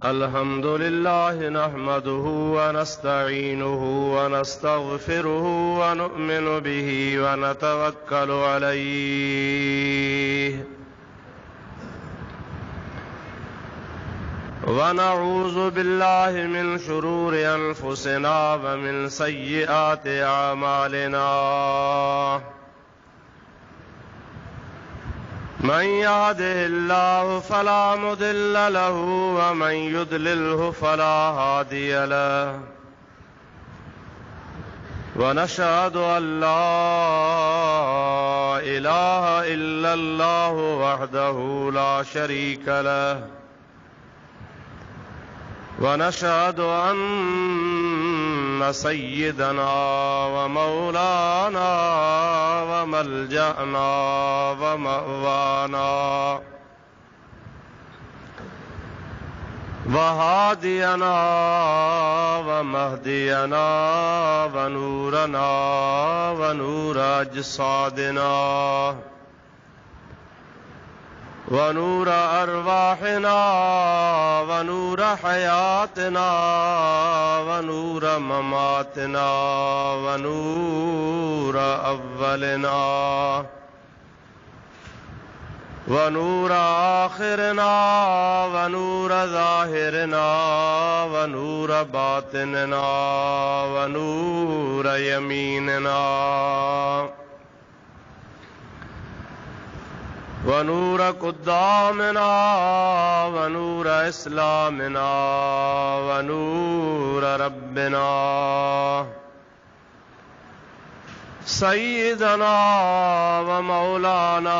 अल्हम्दुलिल्लाह नहमदुहु व नस्तईनुहु व नस्तगफिरुहु व नु'मिनु बिही व नतवक्कलु अलैहि व नऊज़ु बिल्लाहि मिन शुरूरि अनफुसिना व मिन सय्यिआति अमालिना मन यहदिहिल्लाहु फला मुदिल्ल लहु व मन युद्लिल्हु फला हादिय लहु व नशहदु अल्ला इलाहा इल्लल्लाहु वहदहु ला शरीक लहु व नशहदु अन्ना सय्यदना व मौलाना व मल्जअना व मअवाना व हादियना व महदियना व नूरना व नूर अजसादिना व नूर अरवाहिना व नूर हयातना व नूर ममातना व नूर अव्वलना व नूर आखिरना व नूर ज़ाहिरना व नूर बातिनना व नूर यमीनना व नूर कुद्दामना व नूर इस्लामना व नूर रब्बिना सय्यदना व मौलाना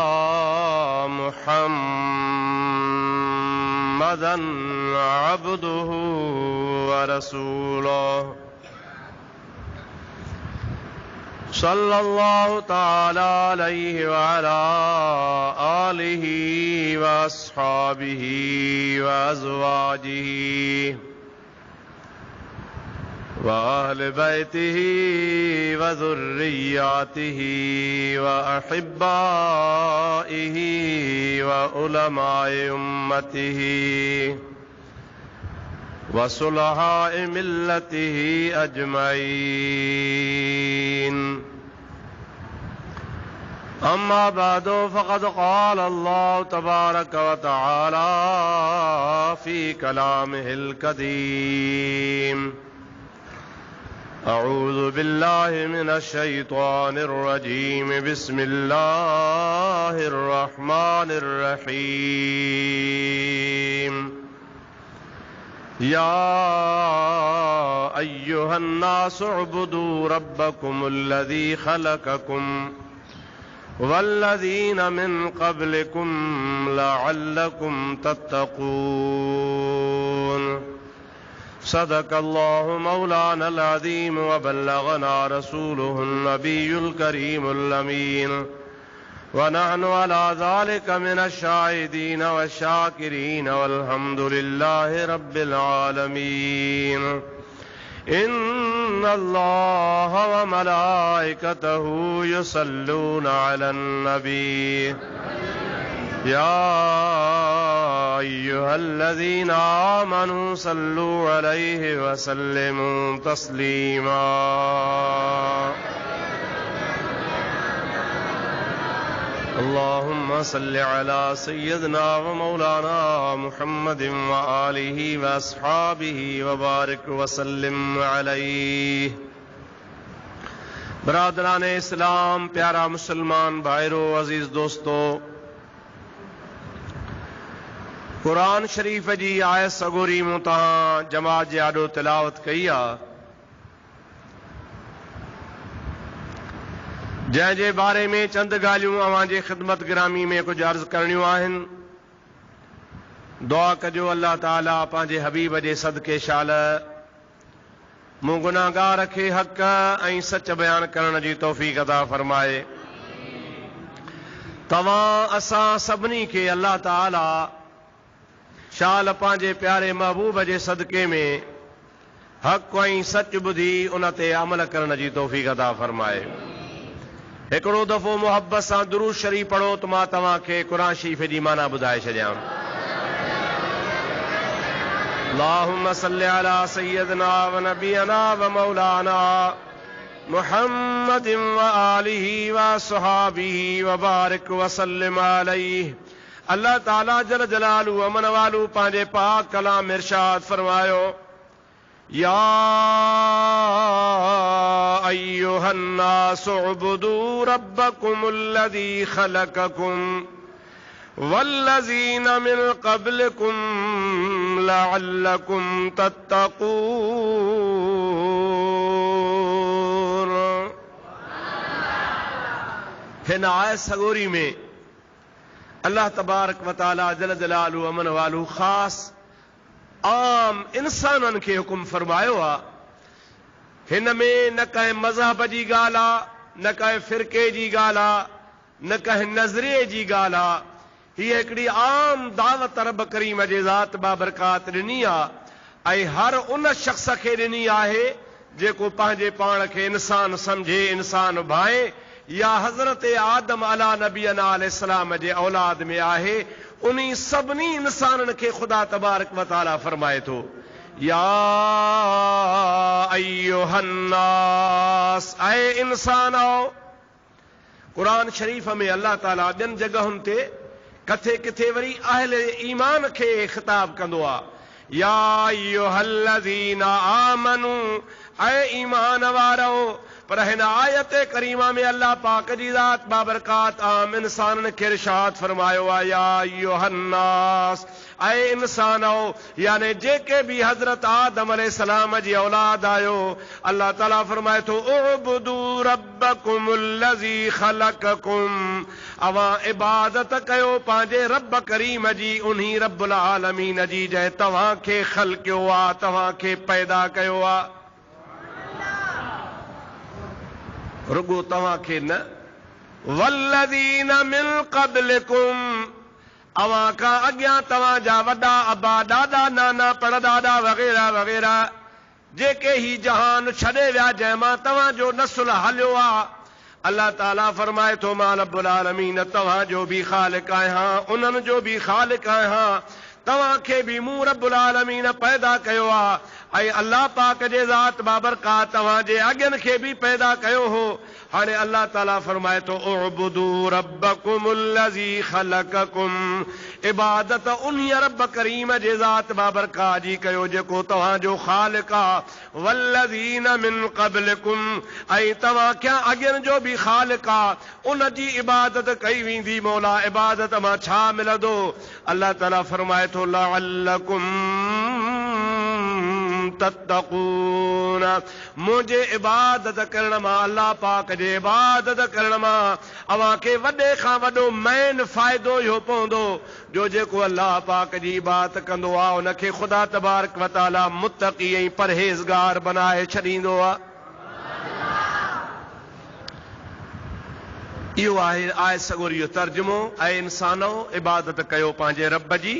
मुहम्मदन अब्दुहु व रसूलुहु सल्लल्लाहु तआला अलैहि व अला आलिहि व अस्हाबिहि व अज़वाजिहि व अहलि बैतिहि व ज़ुर्रिय्यातिहि व अहिब्बाइहि व उलमाए उम्मतिहि व सुलहाए मिल्लतिहि अजमईन अम्मा बादो फ़क़द क़ाल अल्लाहु तबारक व तआला फ़ी कलामिहिल कदीम अऊज़ु बिल्लाहि मिनश शैतानिर रजीम बिस्मिल्लाहिर रहमानिर रहीम या अय्युहन्नासु उअ्बुदू रब्बकुमुल्लज़ी खलक़कुम वल्लज़ीन मिन क़ब्लिकुम लअल्लकुम तत्तक़ून सदक़ल्लाहु मौलानल अज़ीम व बल्लगना रसूलुहुन नबियुल करीमुल अमीन व नहनु अला ज़ालिका मिनश शाहिदीन व शाकिरीन वल्हम्दुलिल्लाहि रब्बिल आलमीन इन्नल्लाह व मलाइकतहु युसल्लूना अलन नबी या अय्युहल्लज़ीना आमनू सल्लू अलैहि व सल्लिमू तस्लीमा अल्लाहुम्मा सल्लि अला सय्यदना व मौलाना मुहम्मदिन व आलिहि व अस्हाबिहि व बारिक व सल्लिम अलैहि। बरादरान इस्लाम, प्यारा मुसलमान भाइरों, अजीज दोस्तों, कुरान शरीफ जी आयत सगोरी मूं तहां जमात जे आॾो तिलावत कई आहे, जंहिंजे बारे में चंद ॻाल्हियूं अवां जे ख़िदमत गिरामी में कुझु अर्ज़ करणियूं आहिनि। दुआ कजो अल्लाह ताला पंहिंजे हबीब जे सदके शाल मूं गुनाहगार खे हक़ ऐं सच बयान करण जी तौफ़ीक़ अता फरमाए। तव्हां असां सभिनी खे अल्लाह ताला शाल पंहिंजे प्यारे महबूब जे सदके में हक़ ऐं सच ॿुधी उन ते अमल करण जी तौफ़ीक़ अता फरमाए। हिकिड़ो दफ़ो मोहब्बत सां दुरूद शरीफ़ पढ़ो त मां तव्हांखे क़ुरान शरीफ़ जी माना ॿुधाए छॾियां। अल्लाहुम्मा सल्लि अला सय्यदना व नबियना व मौलाना मुहम्मदिन व आलिहि व सहाबिहि व बारिक व सल्लिम अलैहि। अल्लाह ताला जल जलालु अमन वालू पंहिंजे पाक कलाम इरशाद फरमायो, या अय्युहन्नासु उब्दू रब्बकुमुल्लज़ी खलक़कुम वल्लज़ीन मिन क़ब्लिकुम लअल्लकुम तत्तक़ून। हिन आयत सगोरी में अल्लाह तबारक व तआला जल जलालु अमन वालू ख़ास आम इंसाननि खे हुकुम फरमायो आहे। हिन में न कंहिं मज़हब जी ॻाल्हि आहे, न कंहिं फ़िरक़े जी ॻाल्हि आहे, न कंहिं नज़रिये जी ॻाल्हि आहे। हीअ हिकिड़ी आम दावत रब करीम जे ज़ात बाबरकात ॾिनी आहे ऐं हर उन शख़्स खे ॾिनी आहे जेको पंहिंजे पाण खे इंसान सम्झे, इंसान भाए या हज़रत आदम अला नबीना अलैहिस्सलाम जे औलाद में आहे। उन्हीं सभिनी इंसाननि खे ख़ुदा तबारक व तआला फरमाए थो, या अय्युहन्नास, ऐ इंसानो। कुरान शरीफ में अल्लाह ताला ॿियनि जगहुनि ते किथे किथे वरी अहले ईमान खे ख़िताब कंदो आहे, या अय्युहल्लज़ीना आमनू, ऐ ईमान वारो। पर हिन आयत करीमा में अल्लाह पाक जी ज़ात बाबरकात आम इंसाननि खे इरशाद फरमायो आहे, या अय्युहन्नास, ऐ इंसानो, यानी जेके भी हज़रत आदम अलैहिस्सलाम जी औलाद आयो। अल्लाह ताला फरमाए थो, उअब्दू रब्बकुमुल्लज़ी खलक़कुम, अवां इबादत कयो पंहिंजे रब करीम जी, उन्ही रब्बुल आलमीन जी जंहिं तव्हां खे ख़ल्क़ियो आहे, तव्हां खे पैदा कयो आहे। रुगो तव्हां खे न, वल्लज़ीन मिन क़ब्लिकुम, अवां खां अॻियां तव्हां जा वॾा अबा, ॾाॾा, नाना, परॾाॾा वग़ैरह वग़ैरह जेके ही जहान छॾे विया, जंहिंमां तव्हां जो नस्ल हलियो आहे। अल्लाह ताला फरमाए थो, मां रब्बुल आलमीन तव्हां जो बि ख़ालिक़ आहियां, उन्हनि जो बि ख़ालिक़ आहियां। तव्हां खे बि मूं रब्बुल आलमीन पैदा कयो आहे ऐं अल्लाह पाक जे ज़ात बाबरकात तव्हां जे अॻियनि खे बि पैदा कयो हो। हाणे अल्लाह ताला फरमाए थो, उअब्दू रब्बकुमुल्लज़ी खलक़कुम, इबादत उन्ही रब करीम जे ज़ात बाबरकात जी कयो जेको तव्हां जो ख़ालिक़ आहे। वल्लज़ीन मिन क़ब्लिकुम, ऐं तव्हां क्या अॻियनि जो बि ख़ालिक़ आहे, उन जी इबादत कई वेंदी। मौला इबादत मां छा मिलंदो? अल्लाह ताला फरमाए थो, लअल्लकुम तत्तक़ून, मुझे इबादत करण मां, अल्लाह पाक जे इबादत करण मां अवां खे वॾे खां वॾो मेन फ़ाइदो इहो पवंदो जो जेको अल्लाह पाक जी इबादत कंदो आहे उन खे ख़ुदा तबारक व तआला मुत्तक़ी ऐं परहेज़गार बनाए छॾींदो आहे। इहो आहे सगोरी जो तर्जुमो, ऐं इंसानो इबादत कयो पंहिंजे रब जी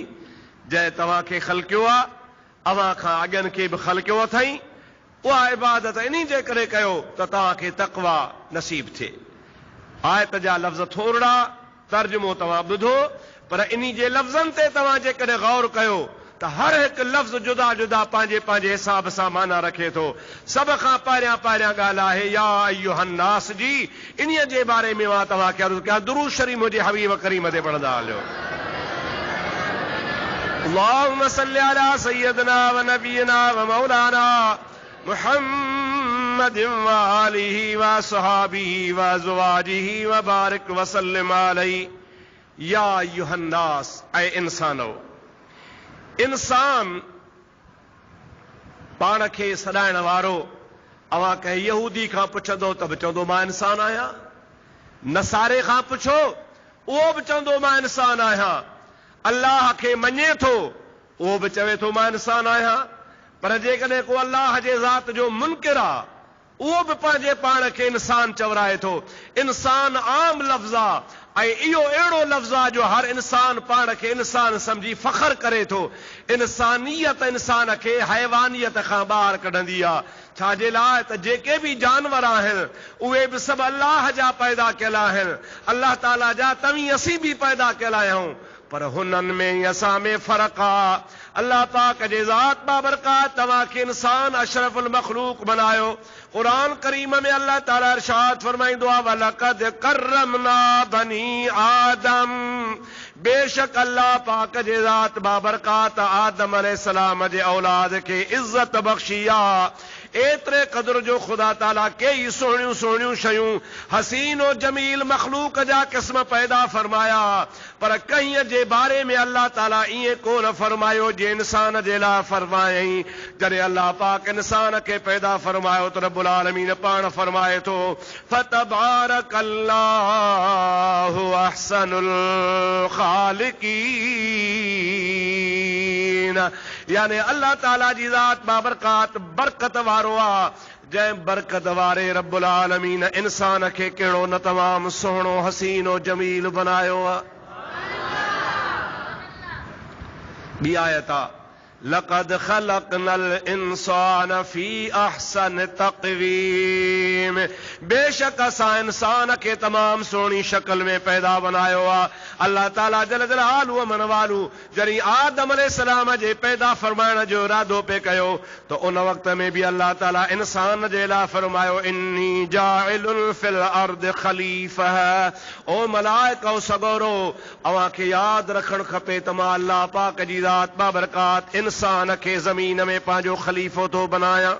जंहिं तव्हां खे ख़ल्क़ियो आहे, अवां खां अॻियनि खे बि ख़ल्क़ियो अथई। उहा इबादत इन्ही जे करे कयो त तव्हां खे तक़वा नसीब थिए। आयत जा लफ़्ज़ थोरा, तर्जुमो तव्हां ॿुधो, पर इन्ही जे लफ़्ज़नि ते तव्हां जेकॾहिं गौर कयो त हर हिकु लफ़्ज़ जुदा जुदा पंहिंजे पंहिंजे हिसाब सां माना रखे थो। सभ खां पहिरियां ॻाल्हि आहे या अय्युहन्नास जी। इन्हीअ जे बारे में मां तव्हां खे अर्ज़ु कयां, दुरूद शरीफ़ मुंहिंजे हबीब करीम ते पढ़ंदा हलियो। अल्लाहुम्मा सल्लि अला सय्यदना व नबियना व मौलाना मुहम्मदिन व आलिहि व सहाबिहि व अज़वाजिहि व बारिक व सल्लिम अलैहि। या अय्युहन्नास, ऐ इंसानो। इंसान पाण खे सॾाइण वारो अवां कंहिं यहूदी खां पुछंदो त बि चवंदो मां इंसान आहियां, नसारे खां पुछो उहो बि चवंदो मां इंसान आहियां, अल्लाह खे मञे थो उहो बि चवे थो मां इंसान आहियां। पर जेकॾहिं को अल्लाह जे ज़ात जो मुनकिर आहे उहो बि पंहिंजे पाण खे इंसान चवराए थो। इंसान आम लफ़्ज़ आहे ऐं इहो अहिड़ो लफ़्ज़ आहे जो हर इंसान पाण खे इंसान सम्झी फ़ख्र करे थो। इंसानियत इंसान खे हैवानियत खां ॿाहिरि कढंदी आहे। छाजे लाइ त जेके बि जानवर आहिनि उहे बि सभु अल्लाह जा पैदा कयल आहिनि, अल्लाह ताला जा तव्हीं असीं बि पैदा कयल आहियूं। पर हुनन में असां में फ़र्क़ आ। अल्लाह पाक जे ज़ात बाबरकात तव्हांखे इंसान अशरफुल मखलूक बनायो। कुरान करीम में अल्लाह ताला इरशाद फरमाईंदो आहे वलक़द करमना बनी आदम, बेशक अल्लाह पाक जे ज़ात बाबरकात आदम अलैहिस्सलाम जे औलाद खे इज्जत बख्शी आ। एतरे क़दर जो खुदा ताला कई सोहणियूं सोहणियूं शयूं हसीन और जमील मखलूक जा क़िस्म पैदा फरमाया, पर कंहिं जे बारे में अल्लाह ताला ईअं कोन फरमायो जे इंसान जे लाइ फरमायईं। जॾहिं अल्लाह पाक इंसान खे पैदा फरमायो त रब्बुल आलमीन पाण फरमाए थो फतबारकल्लाहु अहसनुल खालिकीन, यानी अल्लाह ताला जी ज़ात बाबरकात बरकत वारो आ। जंहिं बरकत वारे रब्बुल आलमीन इंसान खे कहिड़ो न तमामु सुहिणो हसीनो जमील बनायो आ। ॿी आयत आ लक़द ख़लक़नल इंसान फी अहसन तक़वीम, बेशक असां इंसान खे तमाम सुहिणी शक्ल में पैदा बनायो आ। अल्लाह ताला जल जलालु मन वालू जॾहिं आदम अलैहिस्सलाम जे पैदा फरमाइण जो इरादो पे कयो तो उन वक़्त में भी अल्लाह ताला इंसान जे लाइ फरमायो इन्नी जाइलुन फिल अर्द खलीफा। ओ मलाइका सगोरो अवां खे यादि रखणु खपे त मां अल्लाह पाक जी ज़ात बाबरकात इंसान खे ज़मीन में पंहिंजो खलीफ़ो थो बनाया।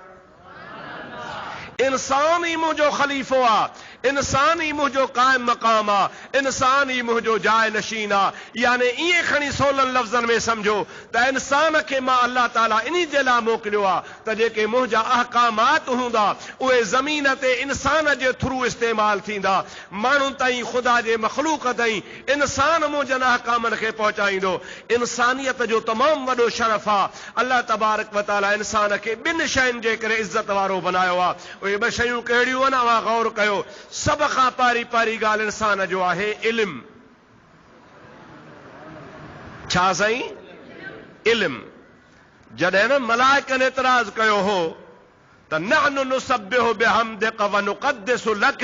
इंसान ही मुंहिंजो खलीफ़ो आ, इंसान ही मुंहिंजो कायम मकाम आ, इंसान ही मुंहिंजो जाय नशीन आ। यानी ईअं खणी सोलनि लफ़्ज़नि में सम्झो त इंसान खे मां अल्लाह ताला इन्ही जे लाइ मोकिलियो आ त जेके मुंहिंजा अहकामात हूंदा उहे ज़मीन ते इंसान जे थ्रू इस्तेमाल थींदा। माण्हुनि ताईं ख़ुदा जे मख़लूक ताईं इंसान मुंहिंजनि अहकामनि खे पहुचाईंदो। इंसानियत जो तमामु वॾो शरफ़ आ। अल्लाह तबारक व तआला इंसान खे ॿिनि शयुनि जे करे इज़त वारो बनायो आ। उहे ॿ शयूं कहिड़ियूं आहिनि अवां गौर कयो। सब खां पहिरीं ॻाल्हि इंसान जो आहे इल्म। छा साईं? इल्म। जॾहिं न मलाइकनि एतराज़ कयो हो त नहनु नुसब्बिहु बिहम्दिक व नुक़द्दिसु लक,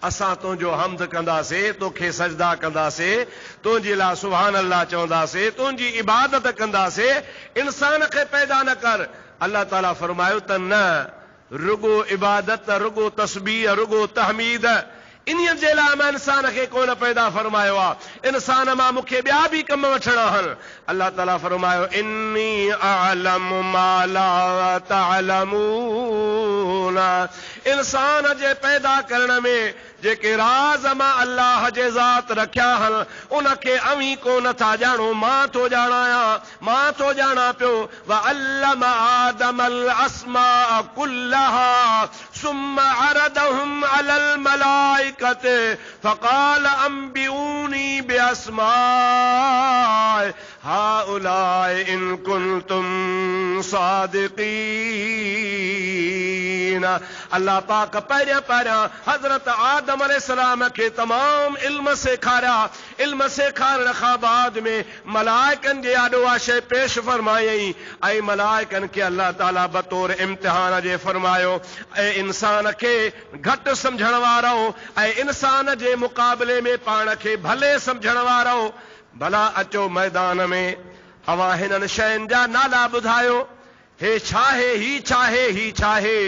असां तुंहिंजो हम्द कंदासीं, तोखे सजदा कंदासीं, तुंहिंजे लाइ सुभान अल्लाह चवंदासीं, तुंहिंजी इबादत कंदासीं, इंसान खे पैदा न कर। अल्लाह ताला फरमायो त न, रुगो इबादत, रुगो तस्बीह, रुगो तहमीद, इन्हीअ जे लाइ मां इंसान खे कोन पैदा फरमायो आ। इंसान मां मूंखे ॿिया बि कम वठणा आहिनि। अल्लाह ताला फरमायो इन्नी अअलमु मा ला तअलमून, इंसान जे पैदा करण में जेके राज़ मां अल्लाह जे ज़ात रखिया आहिनि उनखे अवीं कोन था ॼाणो, मां थो ॼाणायां, मां थो ॼाणा पियो। व अल्लम आदमल अस्मा कुल्लहा सुम्मा अरदहुम अलल मलाइकति फ़क़ाल अंबिऊनी बिअस्माइ हाउलाइ इन कुंतुम सादिक़ीन। अल्लाह पाक पहिरियां पहिरियां हज़रत आदम अलैहिस्सलाम खे तमाम इल्म सेखारिया। इल्म सेखारण खां बाद में मलाइकनि जे आॾो आ शइ पेश फरमायईं ऐं मलाइकनि खे अल्लाह ताला बतौर इम्तिहान जे फरमायो ऐं इंसान खे घटि सम्झण वारो ऐं इंसान जे मुक़ाबले में पाण खे भले सम्झण वारो, भला अचो मैदान में अवां हिननि शयुनि जा नाला ॿुधायो, हे छा आहे, ही छा आहे, ही छा आहे।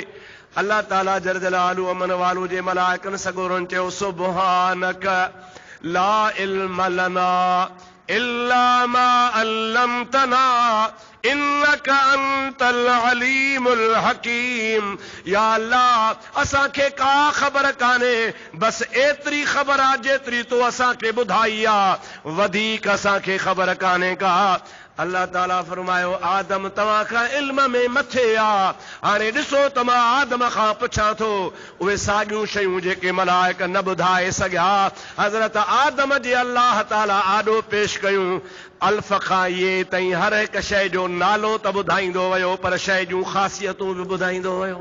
अल्लाह ताला जल जलालु अमन वालू जे मलाइकनि सगोरनि चयो सुब्हानक ला इल्म लना इल्ला मा अल्लमतना इन्नक अंतल अलीमुल हकीम। या अल्लाह असांखे का ख़बर कान्हे, बस एतिरी ख़बर आहे जेतिरी तो असांखे ॿुधाई आहे, वधीक असांखे ख़बर कान्हे का। अल्लाह ताला फरमायो आदम तव्हां खां इल्म में मथे आ, हाणे ॾिसो त मां आदम खां पुछां थो उहे साॻियूं शयूं जेके मलाइक न ॿुधाए सघिया। हज़रत आदम जे अल्लाह ताला आॾो पेश कयूं। अल्फ खां इहे ताईं हर हिकु शइ जो नालो त ॿुधाईंदो वियो, पर शइ जूं ख़ासियतूं बि ॿुधाईंदो वियो।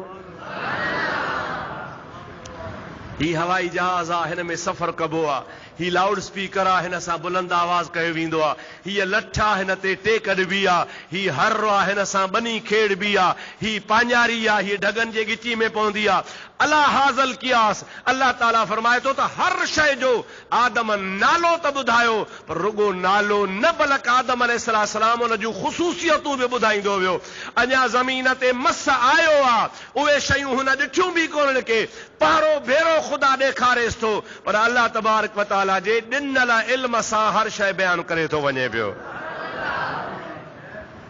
ही हवाई जहाज़ आहे, हिन में सफ़र कबो आहे, ही लाउड स्पीकर आहे, हिन सां बुलंद आवाज़ कयो वेंदो आहे। हीअ लठ आहे, हिन ते टेक ॾिबी आहे। ही हर आहे, हिन सां बनी खेड़बी आहे। ही पांजारी आहे, हीअ ढगनि जे गिची में पवंदी आहे। अला हाज़ल कियास, अल्लाह ताला फरमाए थो त हर शइ जो आदम नालो त ॿुधायो, पर रुगो नालो न, बल्कि आदम अलैहिस्सलाम उन जूं ख़ुसूसियतूं बि ॿुधाईंदो वियो। अञा ज़मीन ते मस आयो आहे, उहे शयूं हुन ॾिठियूं बि कोन के पहिरो भेरो ख़ुदा ॾेखारेसि थो, पर अल्लाह तबारक व तआला जे ॾिनल इल्म सां हर शइ बयानु करे थो वञे पियो।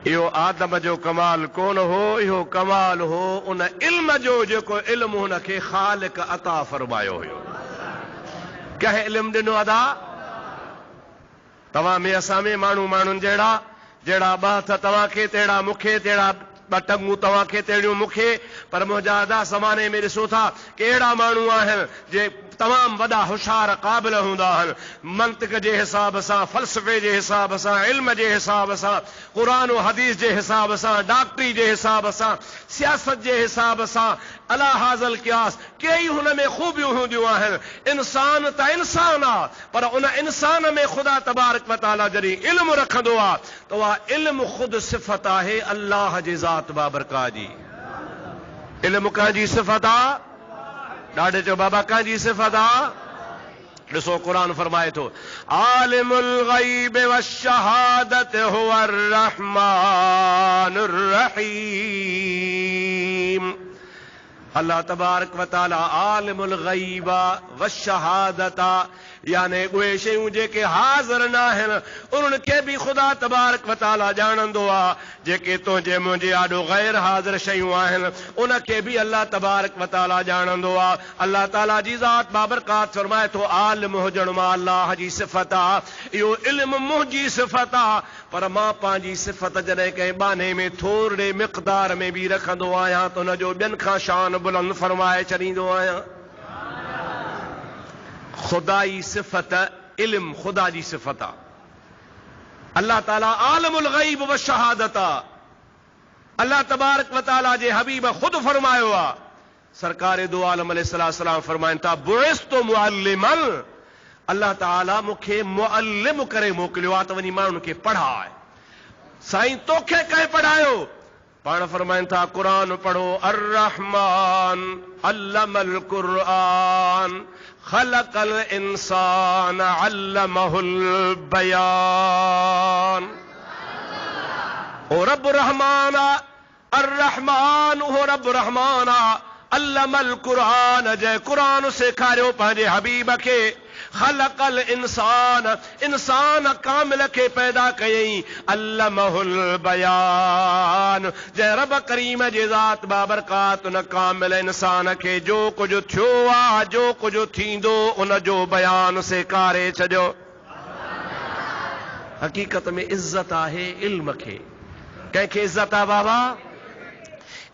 इहो आदम जो कमाल कोन हो, इहो कमाल हो उन इल्म जो जेको इल्म हुनखे ख़ालिक अता फरमायो हुयो। कंहिं इल्म ॾिनो अदा? तव्हां में असां में माण्हुनि जहिड़ा ॿ हथ तव्हांखे तहिड़ा मूंखे, तहिड़ा ॿ टंगूं तव्हांखे तहिड़ियूं मूंखे, पर मुंहिंजा अदा ज़माने में ॾिसो था कि अहिड़ा माण्हू आहिनि जे तमामु वॾा होशियार क़ाबिल हूंदा आहिनि, मंतिक जे हिसाब सां, फ़लसफ़े जे हिसाब सां, इल्म जे हिसाब सां, क़ुरान और हदीस जे हिसाब सां, डॉक्टरी जे हिसाब सां, सियासत जे हिसाब सां, अला हाज़ल कियास, कई हुन में ख़ूबियूं हूंदियूं आहिनि। इंसान त इंसान आहे, पर उन इंसान में ख़ुदा तबारक व तआला जॾहिं इल्म रखंदो आहे त उहा इल्म ख़ुदि सिफ़त आहे अल्लाह जी ज़ात बाबरका जी। इल्म कंहिंजी सिफ़त आहे? ॾाढे चओ बाबा कंहिंजी सिफ़त आहे? ॾिसो क़ुरान फरमाए थो, आलिमुल ग़ैब वश्शहादत हुवर रहमानुर रहीम। अल्लाह तबारक व तआला आलिमुल ग़ैब वश्शहादत, यानी उहे शयूं जेके हाज़िर न आहिनि उन्हनि खे बि ख़ुदा तबारक व तआला ॼाणंदो आहे। जेके तुंहिंजे मुंहिंजे ॾाढो गैर हाज़िर शयूं आहिनि उनखे बि अल्लाह तबारक व तआला ॼाणंदो आहे। अल्लाह ताला जी ज़ात बाबरकात फरमाए थो, आलिम हुजण मां अल्लाह जी सिफ़त आहे। इहो इल्म मुंहिंजी सिफ़त आहे, पर मां पंहिंजी सिफ़त जॾहिं कंहिं बाने में थोरे मिक़दार में बि रखंदो आहियां त हुन जो ॿियनि खां शान बुलंद फरमाए छॾींदो आहियां। खुदाई सिफ़त इल्म खुदा जी सिफ़त आहे। अल्लाह ताला आलिमुल ग़ैब व शहादत आहे। अल्लाह तबारक व तआला जे हबीब खुद फरमायो आहे, सरकार दो आलम अलैहिस्सलाम फरमाइनि था, बुइस्तु मुअल्लिमन, अल्लाह ताला मूंखे मुअल्लिम करे मोकिलियो आहे त वञी माण्हुनि खे पढ़ाए। साईं तोखे कंहिं पढ़ायो? पाण फरमाइनि था क़ुरान पढ़ो, अर रहमान अल्लमल क़ुरआन खलकल इंसान अल्लमहुल बयान। ओ रब रहमान, अर रहमान हो रब रहमान, अल्लमल क़ुरआन, जंहिं क़ुरान सेखारियो पंहिंजे हबीब खे। खलकल इंसान, इंसान कामिल खे पैदा कयई। अल्लमहुल बयान, जंहिं रब करीम जे ज़ात बाबरकात उन कामिल इंसान खे जो कुझु थियो आहे, जो कुझु थींदो, उन जो बयान सेखारे छॾियो। हक़ीक़त में इज़्ज़त आहे इल्म खे। कंहिंखे इज़्ज़त आहे बाबा?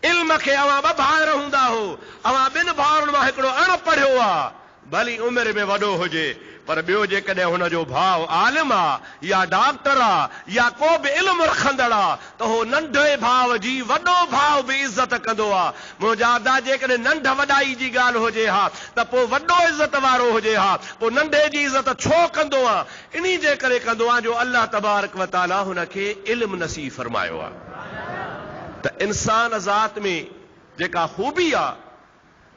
इल्म खे। अवां ॿ भाउर हूंदा हो, अवां ॿिनि भाउरनि मां हिकिड़ो अणपढ़ियो आहे, भली उमिरि में वॾो हुजे, पर ॿियो जेकॾहिं हुनजो भाउ आलिम आहे या डॉक्टर आहे या को बि इल्म रखंदड़ आहे त हो नंढे भाउ जी वॾो भाउ बि इज़त कंदो आहे। मुंहिंजा अदा जेकॾहिं नंढ वॾाई जी ॻाल्हि हुजे हा त पोइ वॾो इज़त वारो हुजे हा, पोइ नंढे जी इज़त छो कंदो आहे? इन्ही जे करे कंदो आहे जो अल्लाह तबारक व तआला हुनखे इल्म नसीब फरमायो आहे। त इंसान ज़ात में जेका खूबी आहे,